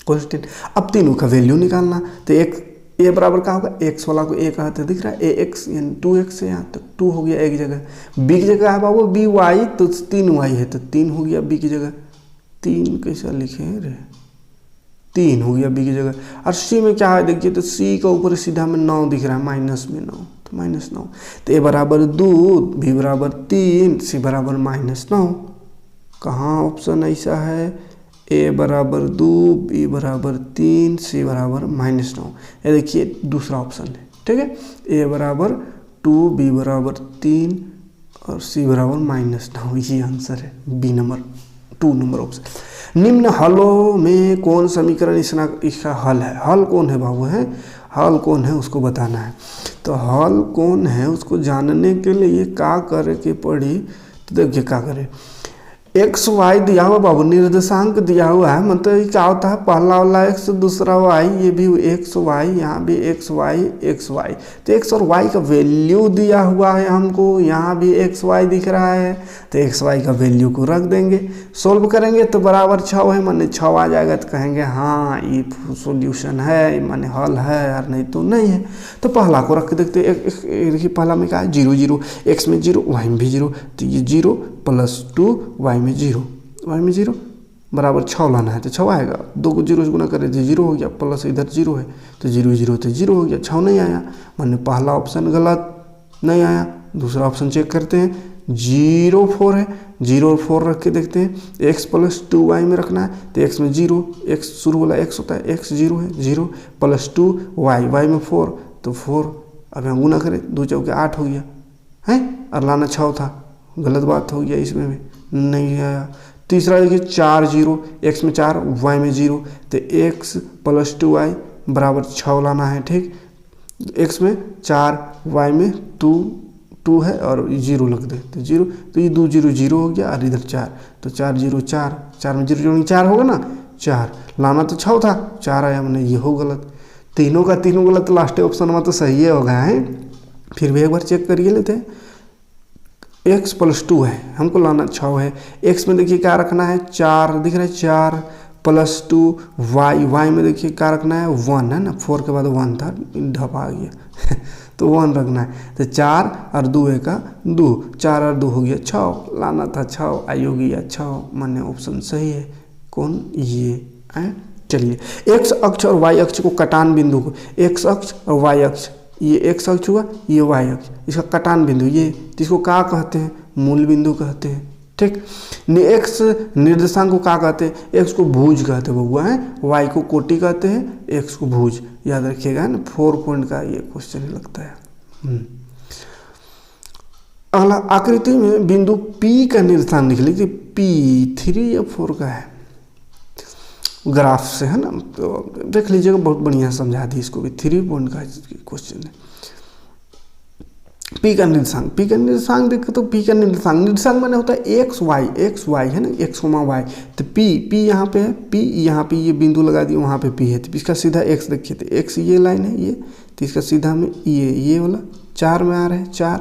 कांस्टेंट। अब तीनों का वैल्यू निकालना, तो एक a बराबर का होगा, x वाला को a कहते हैं, दिख रहा है ax यानी 2x है, यहाँ तक 2 हो गया एक जगह, b की जगह है बाबू by तो 3y है तो 3 हो गया b की जगह, 3 कैसा लिखे रे, 3 हो गया b की जगह। और c में क्या है देखिए, तो c का ऊपर सीधा में 9 दिख रहा है, माइनस में 9 तो -9, तो a बराबर 2 b बराबर 3 c बराबर -9। कहाँ ऑप्शन ऐसा है, a बराबर 2 b बराबर 3 c बराबर -9, ये देखिए दूसरा ऑप्शन है, ठीक है। a बराबर 2 b बराबर 3 और c बराबर -9, ये आंसर है बी नंबर 2 नंबर ऑप्शन। निम्न हलों में कौन समीकरण इसका हल है, हल कौन है बाबू, है हल कौन है उसको बताना है। तो हल कौन है उसको जानने के लिए क्या करे के पड़ी, तो देखिए क्या करे, एक्स वाई दिया हुआ बाबू, निर्देशांक दिया हुआ है, मतलब ये क्या होता है, पहला वाला एक्स दूसरा वाई, ये भी एक्स वाई, यहाँ भी एक्स वाई, तो एक्स और वाई का वैल्यू दिया हुआ है हमको, यहाँ भी एक्स वाई दिख रहा है, तो एक्स वाई का वैल्यू को रख देंगे, सोल्व करेंगे तो बराबर 6 है, माने 6 आ जाएगा, तो कहेंगे हाँ ये सॉल्यूशन है, माने हल है, और नहीं तो नहीं है। तो पहला को रख के देखते, देखिए पहला में क्या है 0 0, एक्स में 0 वाई में भी 0, तो ये 0 + 2 वाई में 0 बराबर 6 लाना है, तो 6 आएगा, 2 को 0 से गुना करें तो 0 हो गया, प्लस इधर 0 है तो 0 0 तो 0 हो गया, 6 नहीं आया, माने पहला ऑप्शन गलत नहीं आया। दूसरा ऑप्शन चेक करते हैं, 0 4 है, 0 और 4 रख के देखते हैं, x + 2y में रखना है, तो x में 0, x शुरू वाला x होता है, x 0 है, 0 + 2y में 4 तो 4, अब यहाँ गुना करें 2 चौके 8 हो गया है, और लाना 6 था, गलत बात हो गया, इसमें भी नहीं आया। तीसरा देखिए 4 0, x में 4 y में 0, तो x + 2y बराबर 6 लाना है, ठीक, x में 4 y में 2 है और 0 लग दे तो 0, तो ये 2 0 0 हो गया, और इधर 4 तो 4 0 4, 4 में 0 जोड़ेंगे 4 होगा ना, 4 लाना तो 6 था, 4 आया, मैंने ये हो गलत, तीनों का तीनों गलत, लास्ट ऑप्शन में तो सही हो गया है। फिर भी एक बार चेक करिए लेते हैं, x + 2 है, हमको लाना 6 है, x में देखिए क्या रखना है 4 दिख रहा है, 4 + 2 y में देखिए क्या रखना है 1 है ना, 4 के बाद 1 था, ढप आ गया तो 1 रखना है, तो 4 और 2 का 2, 4 और 2 हो गया 6, लाना था 6, आई हो गया 6, माने ऑप्शन सही है, कौन ये है। चलिए x अक्ष और y अक्ष को कटान बिंदु को, x अक्ष और y अक्ष, ये x अक्ष हुआ, ये y अक्ष, इसका कटान बिंदु ये, जिसको क्या कहते हैं, मूल बिंदु कहते हैं, ठीक। x निर्देशांक को क्या कहते हैं, x को भुज कहते हैं बउआ है, y को कोटि कहते हैं, x को भुज, याद रखिएगा ना, 4 पॉइंट का ये क्वेश्चन लगता है। अगला आकृति में बिंदु P का निर्देशांक लिख लीजिए, P 3 या 4 का है, ग्राफ से है ना, तो देख लीजिएगा, बहुत बढ़िया समझा दी इसको भी, 3 पॉइंट का क्वेश्चन है। P का निर्देशांक देखो, तो P का निर्देशांक माने होता है x y है ना, x, y, तो P यहाँ पे है, P यहाँ पे ये बिंदु लगा दिए, वहाँ पे P है, तो इसका सीधा x देखिए, तो x ये लाइन है ये, तो इसका सीधा में ये वाला 4 में आ रहा है, 4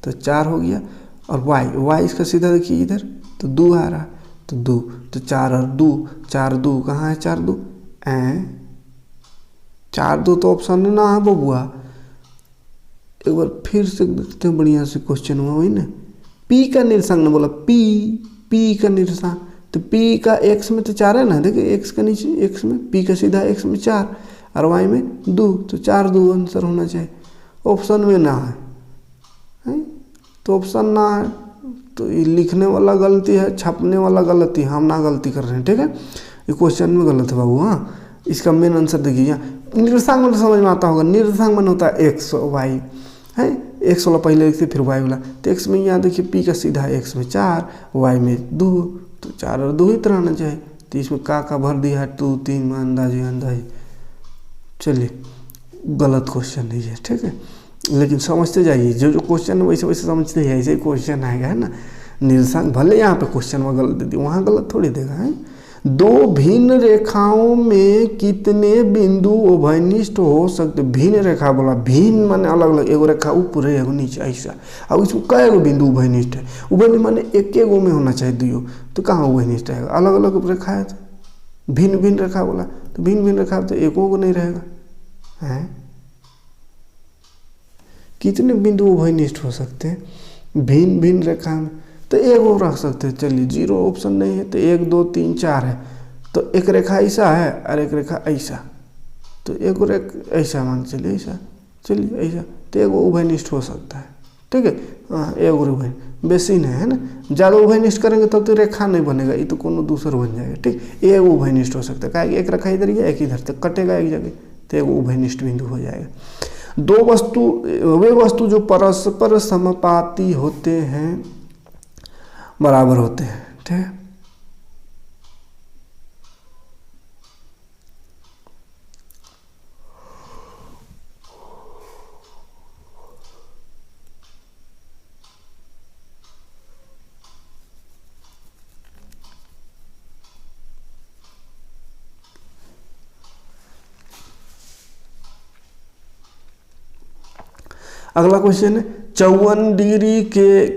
तो 4 हो गया। और y इसका सीधा देखिए इधर तो 2 आ रहा, तो 2, तो 4 और 2, 4 2 कहाँ है, 4 2 4 2 तो ऑप्शन में ना है बबुआ। एक बार फिर से देखते हैं, बढ़िया से क्वेश्चन हुआ वही ना। p का निरसांग ना बोला, p का निरसांग, तो p का x में तो 4 है ना, देखिए x का नीचे x में, p का सीधा x में 4 और y में 2, तो 4 2 आंसर होना चाहिए। ऑप्शन में ना है, तो ऑप्शन ना है, तो ये लिखने वाला गलती है, छापने वाला गलती, हम ना गलती कर रहे हैं, ठीक है। ये क्वेश्चन में गलत है बाबू। हाँ, इसका मेन आंसर देखिए यहाँ निरसांग में समझ में आता होगा। निरसांग में होता है x y है, x वाला पहले लिखते फिर y वाला, तो x में यहाँ देखिए p का सीधा x में 4 y में 2, तो 4 और 2 ही तरह आना चाहिए। तो इसमें का भर दिया है 2 3 में अंदाजे। चलिए गलत क्वेश्चन नहीं है, ठीक है, लेकिन समझते जाइए, जो क्वेश्चन है वैसे वैसे समझते जाइए, ऐसे क्वेश्चन आएगा है ना। निरसांग भले यहाँ पे क्वेश्चन में गलत दे दी, वहाँ गलत थोड़ी देगा है। 2 भिन्न रेखाओं में कितने बिंदु उभयनिष्ठ हो सकते। भिन्न रेखा बोला, भिन्न माने अलग अलग, एगो रेखा ऊपर है एगो नीचे ऐसा। अब इसमें कई गो बिंदु उभयनिष्ठ है, उभयनिष्ठ माने एक गो में होना चाहिए दुइयो, तो कहाँ उभयनिष्ठ रहेगा, अलग अलग रेखा है। तो भिन्न भिन्न रेखा बोला, तो भिन्न भिन्न रेखा तो एको को नहीं रहेगा है। कितने बिंदु उभयनिष्ठ हो सकते हैं भिन्न भिन्न रेखा में, तो एक वो रख सकते हैं। चलिए 0 ऑप्शन नहीं है, तो 1 2 3 4 है, तो एक रेखा ऐसा है और एक रेखा ऐसा, तो एक रेखा ऐसा मान चलिए ऐसा, चलिए ऐसा, तो एक उभयनिष्ठ हो सकता है, ठीक है। हाँ, एक उभय बेसिन है ना, ज़्यादा उभयनिष्ठ करेंगे तब तो रेखा नहीं बनेगा, ये तो कोनो दूसरा बन जाएगा, ठीक। एक उभयनिष्ठ हो सकता है, क्या एक रेखा इधर या एक इधर, तो कटेगा एक जगह, तो एक उभयनिष्ठ बिंदु हो जाएगा। वे वस्तु जो परस्पर समानुपाती होते हैं, बराबर होते हैं, ठीक है। अगला क्वेश्चन है 54 डिग्री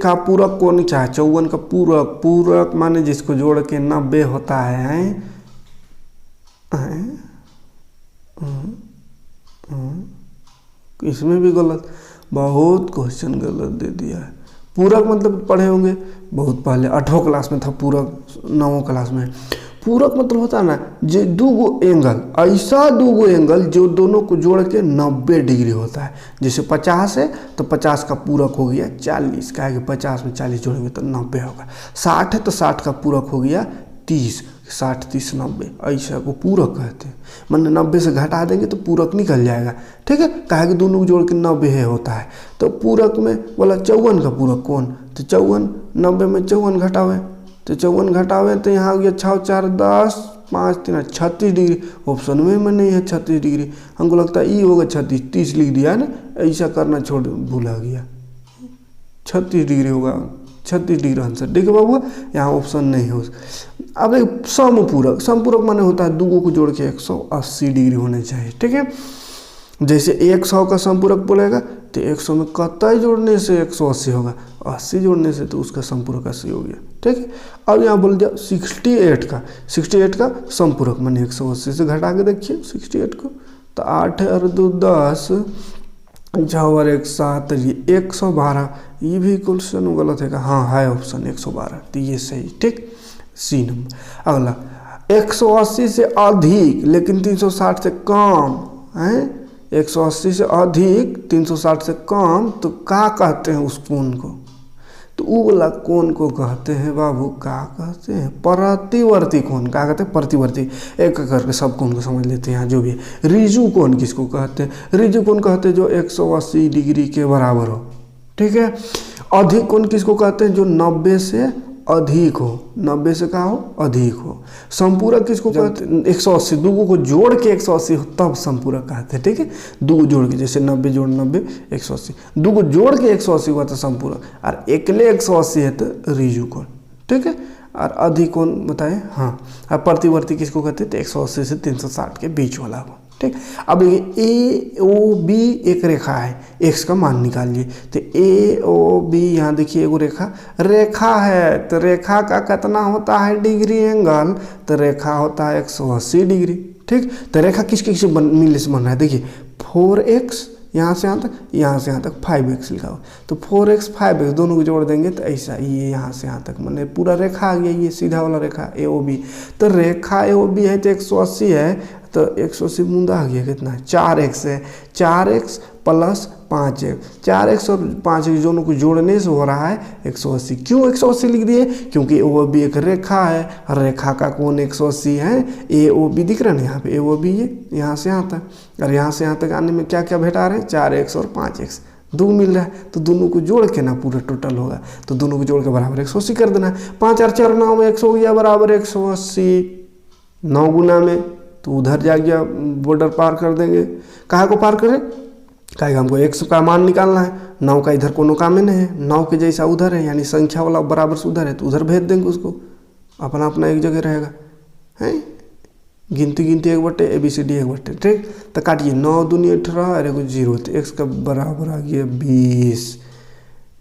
का पूरक कौन सा है। 54 का पूरक माने जिसको जोड़ के 90 होता है। इसमें भी गलत, बहुत क्वेश्चन गलत दे दिया है। पूरक मतलब पढ़े होंगे बहुत पहले, 8वीं क्लास में था पूरक, 9वीं क्लास में। पूरक मतलब होता है ना, जो दो एंगल, ऐसा 2 एंगल जो दोनों को जोड़ के 90 डिग्री होता है। जैसे 50 है तो 50 का पूरक हो गया 40, क्या है कि 50 में 40 जोड़ेंगे तो 90 होगा। 60 है तो 60 का पूरक हो गया 30, 60 30 90, ऐसा को पूरक कहते हैं। मतलब 90 से घटा देंगे तो पूरक निकल जाएगा, ठीक है। कहा कि दोनों को जोड़ के 90 है होता है, तो पूरक में बोला 54 का पूरक कौन, तो 54, 90 में 54 घटावे, तो 54 घटावे तो यहाँ हो गया 6 4 10 5 3 36 डिग्री। ऑप्शन में नहीं है 36 डिग्री, हमको लगता है ये होगा 36, 30 लिख दिया है ना, ऐसा करना छोड़ भूला गया, 36 डिग्री होगा, 36 डिग्री आंसर। देखिए बाबू यहाँ ऑप्शन नहीं हो। अब एक समपूरक माने होता है 2 को जोड़ के 180 डिग्री होने चाहिए, ठीक है। जैसे 100 का समपूरक बोलेगा तो 100 में कतई जोड़ने से 180 होगा, 80 जोड़ने से तो उसका समपूरक 80 हो गया, ठीक है। अब यहाँ बोल दिया 68 का समपूरक माने 180 से घटा के देखिए 68 को, तो 8 और 2 10, 6 और 1 7, 112। ये भी क्वेश्चन गलत है, हाँ है ऑप्शन 112, तो ये सही, ठीक, सी नंबर। अगला 180 से अधिक लेकिन 360 से कम है, 180 से अधिक 360 से कम, तो क्या कहते हैं उस कोण को, तो वो वाला कोण को कहते हैं बाबू, क्या कहते हैं, प्रतिवर्ती कोण। क्या कहते हैं, प्रतिवर्ती। एक करके सब कोण को समझ लेते हैं यहाँ जो भी है। रिजु कोण किसको कहते हैं, रिजु कोण कहते हैं जो 180 डिग्री के बराबर हो, ठीक है। अधिक कोण किसको कहते हैं, जो 90 से अधिक हो, 90 से क्या हो, अधिक हो। संपूरक किसको कहते हैं, 180, 2 को जोड़ के 180 हो तब संपूरक कहते हैं, ठीक है। 2 को जोड़ के, जैसे 90 जोड़ 90 180, 2 को जोड़ के 180 हुआ तो संपूरक, और अकेले 180 है तो रिजु कोण, ठीक है। और अधिक कोण बताए, हाँ। और प्रतिवर्ती किसको कहते हैं, तो 180 से 360 के बीच वाला हो, ठीक। अब देखिए ए ओ बी एक रेखा है, एक्स का मान निकालिए। तो ए ओ बी यहाँ देखिए एगो रेखा है, तो रेखा का कितना होता है डिग्री एंगल, तो रेखा होता है 180 डिग्री। ठीक। तो रेखा किस मिलने से बन रहा है, देखिए 4x यहाँ से यहाँ तक, यहाँ से यहाँ तक 5x लिखा हुआ, तो 4x 5x दोनों को जोड़ देंगे तो ऐसा ये यहाँ से यहाँ तक मैंने पूरा रेखा आ गया, ये सीधा वाला रेखा ए ओ बी। तो रेखा ए ओ बी है तो 180 है, तो 180 बूंदा आ गया कितना है 4x है, 4x प्लस 5x, 4x और 5x दोनों को जोड़ने से हो रहा है 180। क्यों 180 लिख दिए, क्योंकि ए ओ बी एक रेखा है, रेखा का कोण 180 है। ए ओ बी दिख रहा है ना यहाँ पे, ए ओ बी ये यहाँ से यहाँ तक, और यहाँ से यहाँ तक आने में क्या क्या भेटा रहे हैं 4x और 5x 2 मिल रहा है, तो दोनों को जोड़ के ना पूरा टोटल होगा, तो दोनों को जोड़ के बराबर 180 कर देना है। 5 और 4 9 में 100 हो गया बराबर 180, 9 गुना में तो उधर जा गया, बॉर्डर पार कर देंगे। कहाँ को पार करें, कहा हमको x का मान निकालना है, 9 का इधर कोनो काम में नहीं है, 9 के जैसा उधर है, यानी संख्या वाला बराबर से उधर है, तो उधर भेज देंगे उसको, अपना अपना एक जगह रहेगा, है गिनती 1/, ABCD 1/। ठीक। तो काटिए 9 दूनी 18 और एगो 0, तो x का बराबर आ गया 20,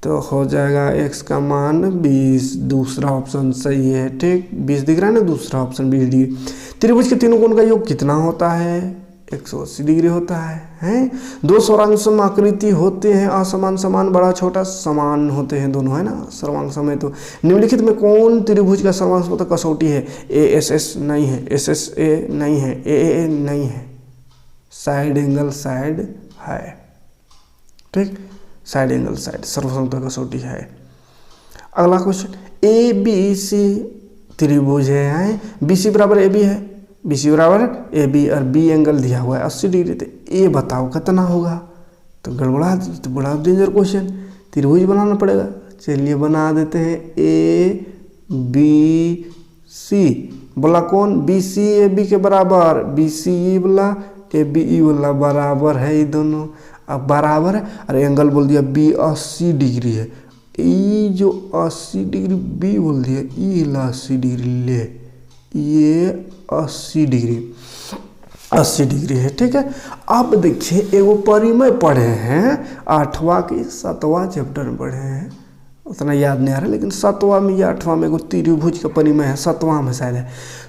तो हो जाएगा x का मान 20। दूसरा ऑप्शन सही है। ठीक। 20 दिख रहा है ना, दूसरा ऑप्शन 20 डिग्री। त्रिभुज के तीनों कोण का योग कितना होता है, 180 डिग्री होता है। दो सर्वांग आकृति होते हैं, असमान समान बड़ा छोटा समान होते हैं दोनों, है ना सर्वांग समय। तो निम्नलिखित में कौन त्रिभुज का सर्वांग कसौटी है, ASS नहीं है, SSA नहीं है, AAA नहीं है, साइड एंगल साइड है। ठीक। साइड एंगल साइड सर्वसमता कसौटी है। अगला क्वेश्चन, ABC त्रिभुज है, BC बराबर AB है, BC बराबर AB और B एंगल दिया हुआ है 80 डिग्री, तो A बताओ कितना होगा। तो गड़बड़ा, तो बड़ा डेंजर क्वेश्चन, त्रिभुज बनाना पड़ेगा। चलिए बना देते हैं, ABC बोला कौन, BC AB के बराबर, BCE बोला ABE बोला बराबर है, ये दोनों अब बराबर है। और एंगल बोल दिया B 80 डिग्री है, ये जो 80 डिग्री B बोल दिया, ये 80 डिग्री ले, ये 80 डिग्री है। ठीक है। अब देखिए एगो परिमेय पढ़े हैं, 8वां की 7वां चैप्टर में पढ़े हैं, उतना याद नहीं आ रहा, लेकिन 7वां में या 8वां में एगो त्रिभुज का परिमेय है, 7वां में शायद है।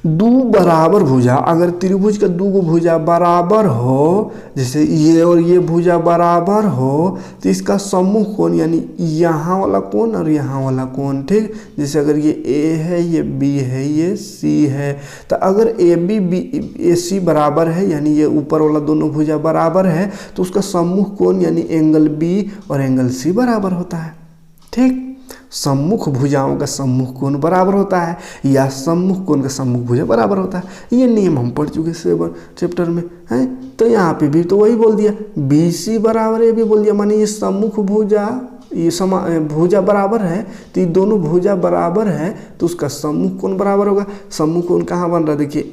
दो बराबर भुजा, अगर त्रिभुज का दो भुजा बराबर हो, जैसे ये और ये भुजा बराबर हो, तो इसका सम्मुख कोण यानी यहाँ वाला कोण और यहाँ वाला कोण। ठीक। जैसे अगर ये A है, ये B है, ये C है, तो अगर AC बराबर है, यानी ये ऊपर वाला दोनों भुजा बराबर है, तो उसका सम्मुख कोण यानी एंगल B और एंगल C बराबर होता है। ठीक। सम्मुख भुजाओं का सम्मुख कोण बराबर होता है, या सम्मुख कोण का सम्मुख भुजा बराबर होता है। ये नियम हम पढ़ चुके हैं चैप्टर में, है। तो यहाँ पे भी तो वही बोल दिया, BC बराबर है, भी बोल दिया, माने ये सम्मुख भुजा, ये भुजा बराबर है, तो ये दोनों भुजा बराबर है, तो उसका सम्मुख कोण बराबर होगा। सम्मुख कोण कहाँ बन रहा है, देखिए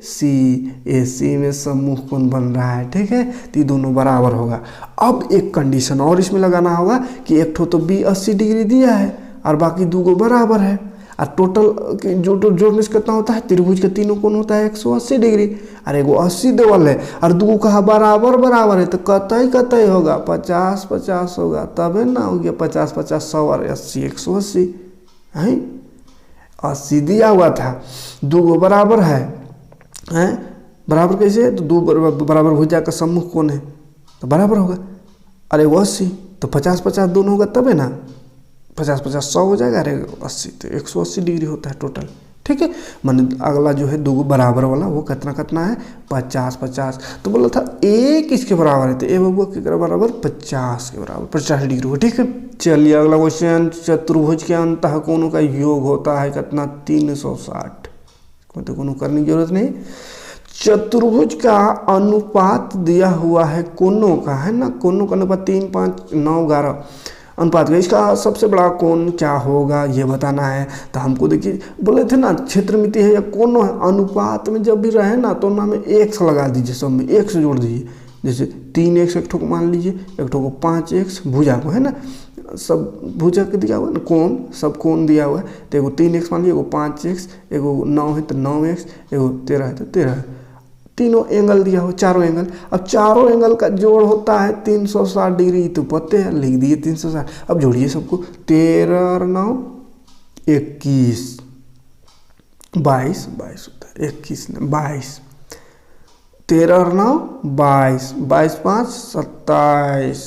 AC में सम्मुख कोण बन रहा है। ठीक है। तो ये दोनों बराबर होगा। अब एक कंडीशन और इसमें लगाना होगा कि एक ठो तो B 80 डिग्री दिया है और बाकी दो गो बराबर है, और टोटल जोड़ने से कितना होता है, त्रिभुज के तीनों कोण होता है 180 डिग्री, और एगो 80 देवल है और दो कहा बराबर है, तो कतई होगा 50-50 होगा, तबे ना हो गया 50-50 100 और 80 180 है। 80 दिया हुआ था, दो गो बराबर है, बराबर कैसे है, तो दो बराबर भुजा का सम्मुख कोण है तो बराबर होगा, अरे वो 80 तो 50-50 दोनों होगा, तबे ना 50-50 100 हो जाएगा, अरे 80 तो 180 डिग्री होता है टोटल। ठीक है। माने अगला जो है दो बराबर वाला वो कितना है 50-50। तो बोला था A किसके बराबर है, तो A बबुआ के बराबर 50 के बराबर 50 डिग्री हो। ठीक है। चलिए अगला क्वेश्चन, चतुर्भुज के अंतः कोणों का योग होता है कितना, 360। तो कोणों करने की जरूरत नहीं, चतुर्भुज का अनुपात दिया हुआ है कोणों का, है ना, कोणों का अनुपात 3, 5, 9, 11 अनुपात का। इसका सबसे बड़ा कोण क्या होगा ये बताना है। तो हमको देखिए बोले थे ना, क्षेत्रमिति है या कोण है, अनुपात में जब भी रहे ना तो ना में 1 लगा दीजिए, सब में 1 से जोड़ दीजिए। जैसे 3x एक ठो को मान लीजिए, एक ठो को 5x भुजा को, है ना, सब भुजा के दिया हुआ है ना, कोण सब कोण दिया हुआ है, तो एगो 3x मान लीजिए, एगो 5x, एगो 9 है तो 9x, एगो 13 है तो 13 है। तीनों एंगल दिया हो, चारों एंगल। अब चारों एंगल का जोड़ होता है 360 डिग्री, तो पते हैं, लिख दिए 360। अब जोड़िए सबको, 13 और 9 21, 22 22 होता है, 21 22, 13 और 9 22, 22 5 27,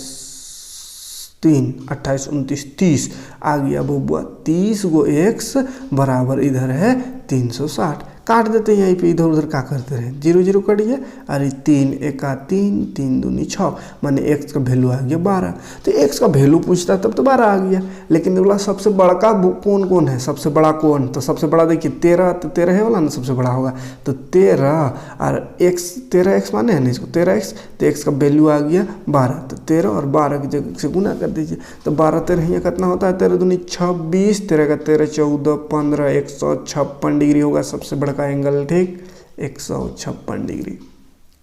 3 28 29 30 आ गया बबुआ 30 गो एक्स बराबर इधर है 360। काट देते हैं यहीं पे, इधर उधर क्या करते रहे, 0 0 कट गया। अरे 3 एका 3, 3 दूनी 6, माने एक्स का वैल्यू आ गया 12। तो एक्स का वैल्यू पूछता तब तो 12 आ गया। लेकिन बोला सबसे बड़ा का कौन कौन है, सबसे बड़ा कौन, तो सबसे बड़ा देखिए 13, तो 13 है वाला ना सबसे बड़ा होगा, तो 13 और एक्स, 13 एक्स माने है ना इसको 13 एक्स, तो एक्स का वैल्यू आ गया 12। तो 13 और 12 की जगह से गुना कर दीजिए, तो 12 13 यहाँ कितना होता है, 13 दूनी 26, 13 का 13 14 15, 156 डिग्री होगा सबसे बड़ा का एंगल, ठीक 156 डिग्री,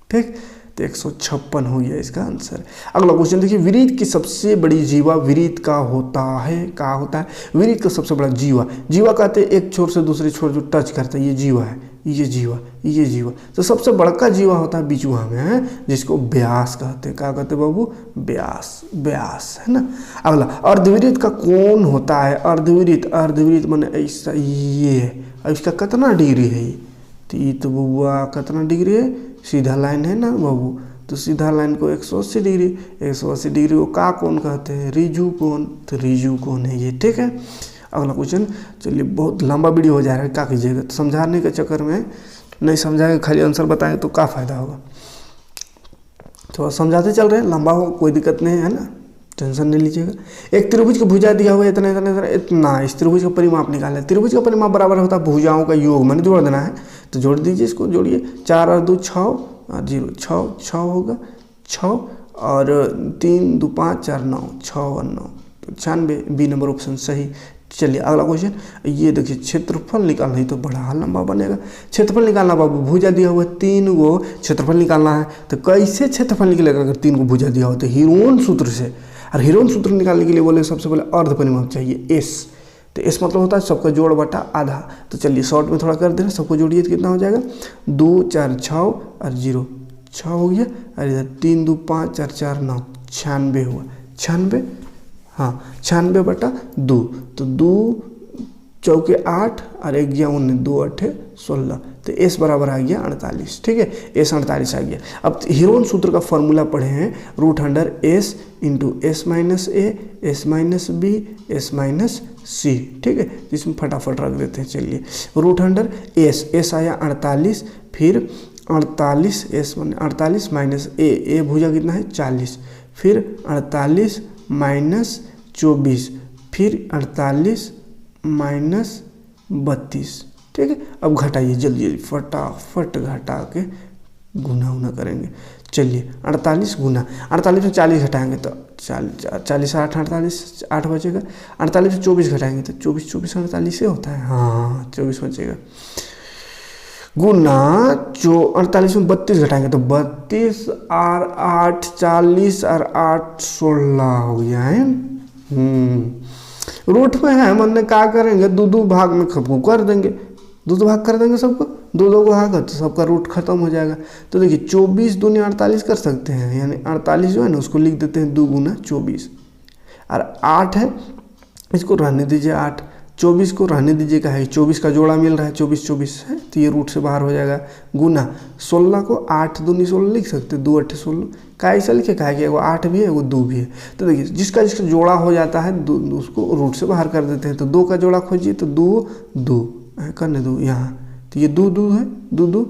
ठीक। तो 156 हो गया इसका आंसर। अगला क्वेश्चन देखिए, विरीत की सबसे बड़ी जीवा विरीत का होता है, क्या होता है, विरीत का सबसे बड़ा जीवा, जीवा कहते हैं एक छोर से दूसरे छोर जो टच करता है, ये जीवा है, ये जीवा, ये जीवा। तो सबसे बड़का जीवा होता है बिचुआ में, है जिसको व्यास कहते हैं, क्या कहते हैं बाबू, व्यास, व्यास, है ना। अगला, अर्धविरीत का कौन होता है, अर्धविरीत, अर्धविरीत माने ऐसा, ये अब इसका कितना डिग्री है ये, तो ये तो बबुआ कितना डिग्री है, सीधा लाइन है ना बाबू, तो सीधा लाइन को 180 डिग्री, 180 डिग्री को का कौन कहते हैं, रिजु कोण, तो रिजु कोण है ये, ठीक है। अगला क्वेश्चन, चलिए बहुत लंबा वीडियो हो जाएगा, क्या कीजिएगा, तो समझाने के चक्कर में नहीं समझाएंगे, खाली आंसर बताएंगे तो क्या फ़ायदा होगा। तो समझाते चल रहे हैं, लंबा हो कोई दिक्कत नहीं है ना, टेंशन नहीं लीजिएगा। एक त्रिभुज की भुजा दिया हुआ है इतना इतना इतना इतना, इस त्रिभुज का परिमाप निकालना है। त्रिभुज का परिमाप बराबर होता है भुजाओं का योग, मैंने जोड़ देना है, तो जोड़ दीजिए इसको, जोड़िए 4 और 2 6 और 0 6 6 होगा 6 और 3 2 5 4 9 6 और 9, तो 96, बी नंबर ऑप्शन सही। चलिए अगला क्वेश्चन, ये देखिए क्षेत्रफल निकालना है, तो बड़ा लंबा बनेगा। क्षेत्रफल निकालना बाबू, भुजा दिया हुआ है 3 गो, क्षेत्रफल निकालना है, तो कैसे क्षेत्रफल निकलेगा अगर 3 गो भुजा दिया हो, तो हीरोन सूत्र से। और हीरोन सूत्र निकालने के लिए बोले सबसे पहले अर्ध परिमाप चाहिए एस, तो एस मतलब होता है सबका जोड़ बटा आधा। तो चलिए शॉर्ट में थोड़ा कर देना, सबको जोड़िए तो कितना हो जाएगा, 2 4 6 और 0 6 हो गया, और इधर 3 2 5 4 4 9 96 हुआ, 96, हाँ 96 बटा 2, तो 2 चौके 8 और 1 गया 19, 2 8 16, तो एस बराबर आ गया 48, ठीक है, एस 48 आ गया। अब हीरोन सूत्र का फॉर्मूला पढ़े हैं, √S into S minus A, S minus B, S minus C, ठीक है, इसमें फटाफट रख देते हैं। चलिए √S, एस आया 48, फिर 48 एस 48 माइनस ए भुजा कितना है 40, फिर 48 माइनस 24, फिर 48 माइनस 32, ठीक है। अब घटाइए जल्दी जल्दी, फटाफट घटा के गुना उना करेंगे। चलिए 48 गुना 48 में 40 घटाएंगे तो 40 8 48 8 बचेगा, 48 में 24 घटाएंगे तो 24 24 48 से होता है, हाँ 24 बचेगा, गुना 48 में 32 घटाएंगे तो 32 और 8 40 और 8 16 हो गया है। रूट में है, हमने क्या करेंगे, दो भाग में सबको कर देंगे, दो भाग कर देंगे सबको, दो भाग तो सबका रूट खत्म हो जाएगा। तो देखिए 24 दूनी 48 कर सकते हैं, यानी 48 जो है ना उसको लिख देते हैं 2 गुना 24, और 8 है इसको रहने दीजिए 8, 24 को रहने दीजिए, का है 24 का जोड़ा मिल रहा है 24 24 है, तो ये रूट से बाहर हो जाएगा, गुना 16 को 8 दूनी 16 लिख सकते हैं, 2 8 16, का ऐसा लिखे का है कि एगो 8 भी है एगो 2 भी है। तो देखिए जिसका जिसका जोड़ा हो जाता है उसको रूट से बाहर कर देते हैं। तो 2 का जोड़ा खोजिए तो 2 2 करने दो यहाँ, तो ये 2 2 है 2 2,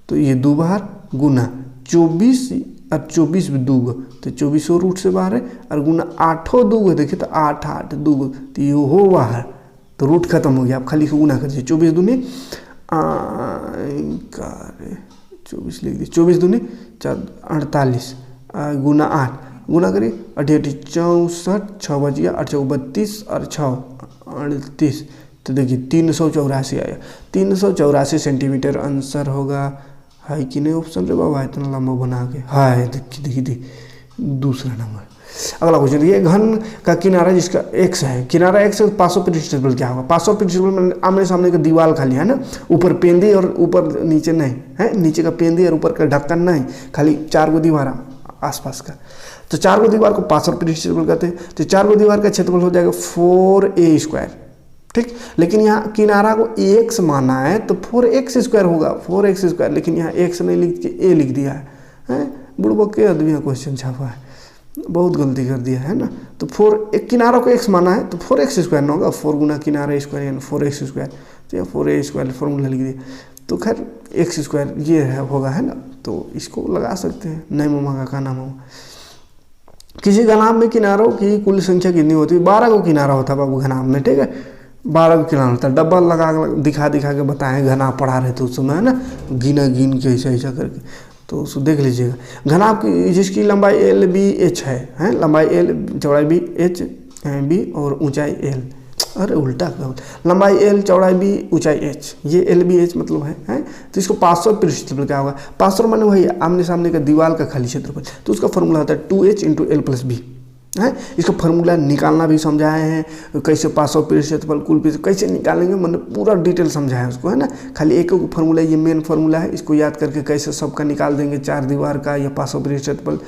तो ये 2 बाहर, गुना 24 और 24 भी 2 गो, तो 24 रूट से बाहर है, और गुना 8 2 गो, देखिए तो 8 8 2 गो, तो ये हो बाहर, तो रूट खत्म हो गया। आप खाली गुना कर दीजिए, 24 दूनी 24 लिख दिए, 24 दूनी 48 गुना 8, गुना करिए 8 64, 6 बच गया, 8 32 और 6 38, तो देखिए 384 आया, 384 सेंटीमीटर आंसर होगा। है कि नहीं ऑप्शन रे बाबा, इतना लंबा बना के, है देखिए देखिए दूसरा नंबर। अगला क्वेश्चन, ये घन का किनारा जिसका x है, किनारा x है, पार्श्व प्रिंसिपल क्या होगा? पार्श्व प्रिंसिपल में आमने सामने का दीवार खाली है ना, ऊपर पेंदी और ऊपर नीचे नहीं है, नीचे का पेंदी और ऊपर का ढक्कन नहीं, खाली 4 गो दीवार आसपास का। तो 4 गो दीवार को पार्श्व प्रिंसिपल कहते हैं। तो 4 गो दीवार का क्षेत्रफल हो जाएगा 4a², ठीक। लेकिन यहाँ किनारा को x माना है तो 4x² होगा, 4x², लेकिन यहाँ x नहीं लिख के a लिख दिया है, बुड़बक के आदमी क्वेश्चन छापा है, बहुत गलती कर दिया है ना। तो 4 किनारा को x माना है तो 4x² ना होगा, 4 गुना किनारा स्क्वायर यानी 4x², तो यहाँ 4a² फॉर्मूला लिख दिया। तो खैर x² ये है होगा, है ना, तो इसको लगा सकते हैं, नहीं मामा का नाम होगा। किसी घनाभ में किनारों की कुल संख्या कितनी होती है? 12 को किनारा होता है बाबू घनाभ में, ठीक है, 12 को किनारा होता है। डब्बा लगा दिखा के बताएं, घनाभ पढ़ा रहे थे उस समय, है ना, गिन के ऐसा करके, तो उसको देख लीजिएगा। घनाभ की जिसकी लंबाई LBH है, लंबाई L, चौड़ाई B, H B और ऊंचाई L, अरे उल्टा लंबाई L, चौड़ाई B, ऊंचाई H, ये LBH मतलब है। तो इसको पार्श्व प्रिंसिपल क्या होगा? पार्श्व माने वही आमने सामने का दीवार का खाली क्षेत्रफल, तो उसका फॉर्मूला होता है 2H × L+B है। इसका फॉर्मूला निकालना भी समझाए हैं, कैसे पार्श्व क्षेत्रफल कुल कैसे निकालेंगे, मैंने पूरा डिटेल समझाया है उसको, है ना। खाली एक फॉर्मूला, ये मेन फॉर्मूला है, इसको याद करके कैसे सबका निकाल देंगे, 4 दीवार का या पार्श्व क्षेत्रफल,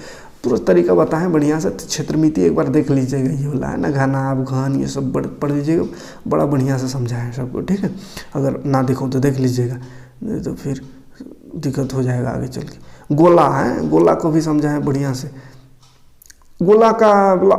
पूरा तरीका बताएं बढ़िया से। क्षेत्रमिति एक बार देख लीजिएगा, ये वाला है ना, घनाभ, घन, ये सब पढ़ लीजिएगा, बड़ा बढ़िया से समझाया है सबको, ठीक है। अगर ना देखो तो देख लीजिएगा, नहीं तो फिर दिक्कत हो जाएगा आगे चल के। गोला है, गोला को भी समझाएं बढ़िया से। गोला का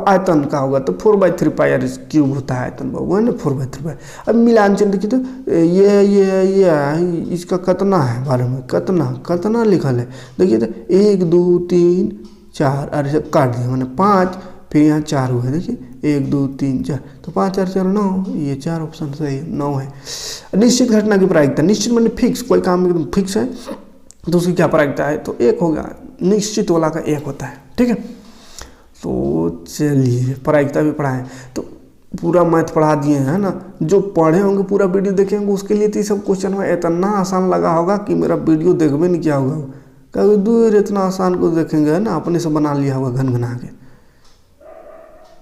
आयतन का होगा तो 4/3πr³ होता है आयतन बाबू, है ना, 4/3π। अब मिलांचन देखिए तो ये इसका कितना है बारे में, कितना लिखल है, देखिए तो 1 2 3 4, अरे काट दिया मैंने 5, फिर यहाँ 4 हुआ है, देखिए 1 2 3 4, तो 5 4 4 9, ये 4 ऑप्शन सही है, 9 है। निश्चित घटना की प्रायिकता, निश्चित मैंने फिक्स, कोई काम एकदम फिक्स है तो उसकी क्या प्रायिकता है, तो 1 होगा, निश्चित वाला का 1 होता है, ठीक है। तो चलिए प्रायिकता भी पढ़ाएं, तो पूरा मैथ पढ़ा दिए हैं ना। जो पढ़े होंगे पूरा वीडियो देखेंगे उसके लिए तो ये सब क्वेश्चन में इतना आसान लगा होगा कि मेरा वीडियो देखबे नहीं किया होगा, कभी दूर इतना आसान को देखेंगे, है ना, अपने से बना लिया होगा घन घना के।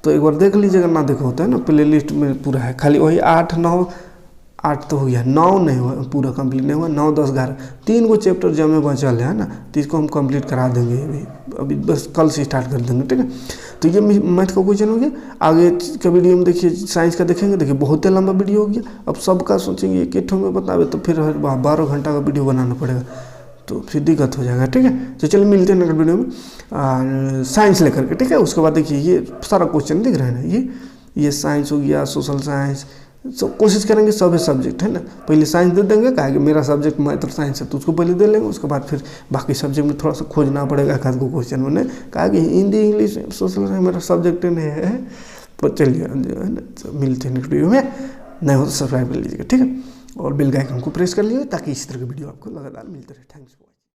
तो एक बार देख लीजिएगा, ना देखो होता है ना, प्ले लिस्ट में पूरा है, खाली वही 8 9 8 तो हो गया, 9 नहीं हुआ, पूरा कंप्लीट नहीं हुआ, 9 10 11 3 गो चैप्टर जब बचल है ना, तो इसको हम कंप्लीट करा देंगे अभी बस कल से स्टार्ट कर देंगे, ठीक है। तो ये मैथ का क्वेश्चन हो गया। आगे का वीडियो में देखिए साइंस का देखेंगे, देखिए बहुत लंबा वीडियो हो गया, अब सबका सोचेंगे एक में बतावे तो फिर 12 घंटा का वीडियो बनाना पड़ेगा, तो फिर दिक्कत हो जाएगा, ठीक है। तो चलिए मिलते हैं नेक्स्ट वीडियो में साइंस लेकर के, ठीक है। उसके बाद देखिए ये सारा क्वेश्चन दिख रहे हैं ना, ये साइंस हो गया, सोशल साइंस, सब कोशिश करेंगे सभी सब्जेक्ट, है ना। पहले साइंस दे देंगे, कहा कि मेरा सब्जेक्ट मैथ और साइंस है तो उसको पहले दे लेंगे, उसके बाद फिर बाकी सब्जेक्ट में थोड़ा सा खोजना पड़ेगा एक आध को क्वेश्चन में, कहा कि हिंदी इंग्लिश सोशल साइंस मेरा सब्जेक्ट नहीं है। तो चलिए है ना, मिलते हैं नेक्स्ट वीडियो में, नहीं हो तो सब्सक्राइब कर लीजिएगा, ठीक है, और बेल का आइकन को प्रेस कर लीजिएगा ताकि इस तरह की वीडियो आपको लगातार मिलते रहे। Thanks for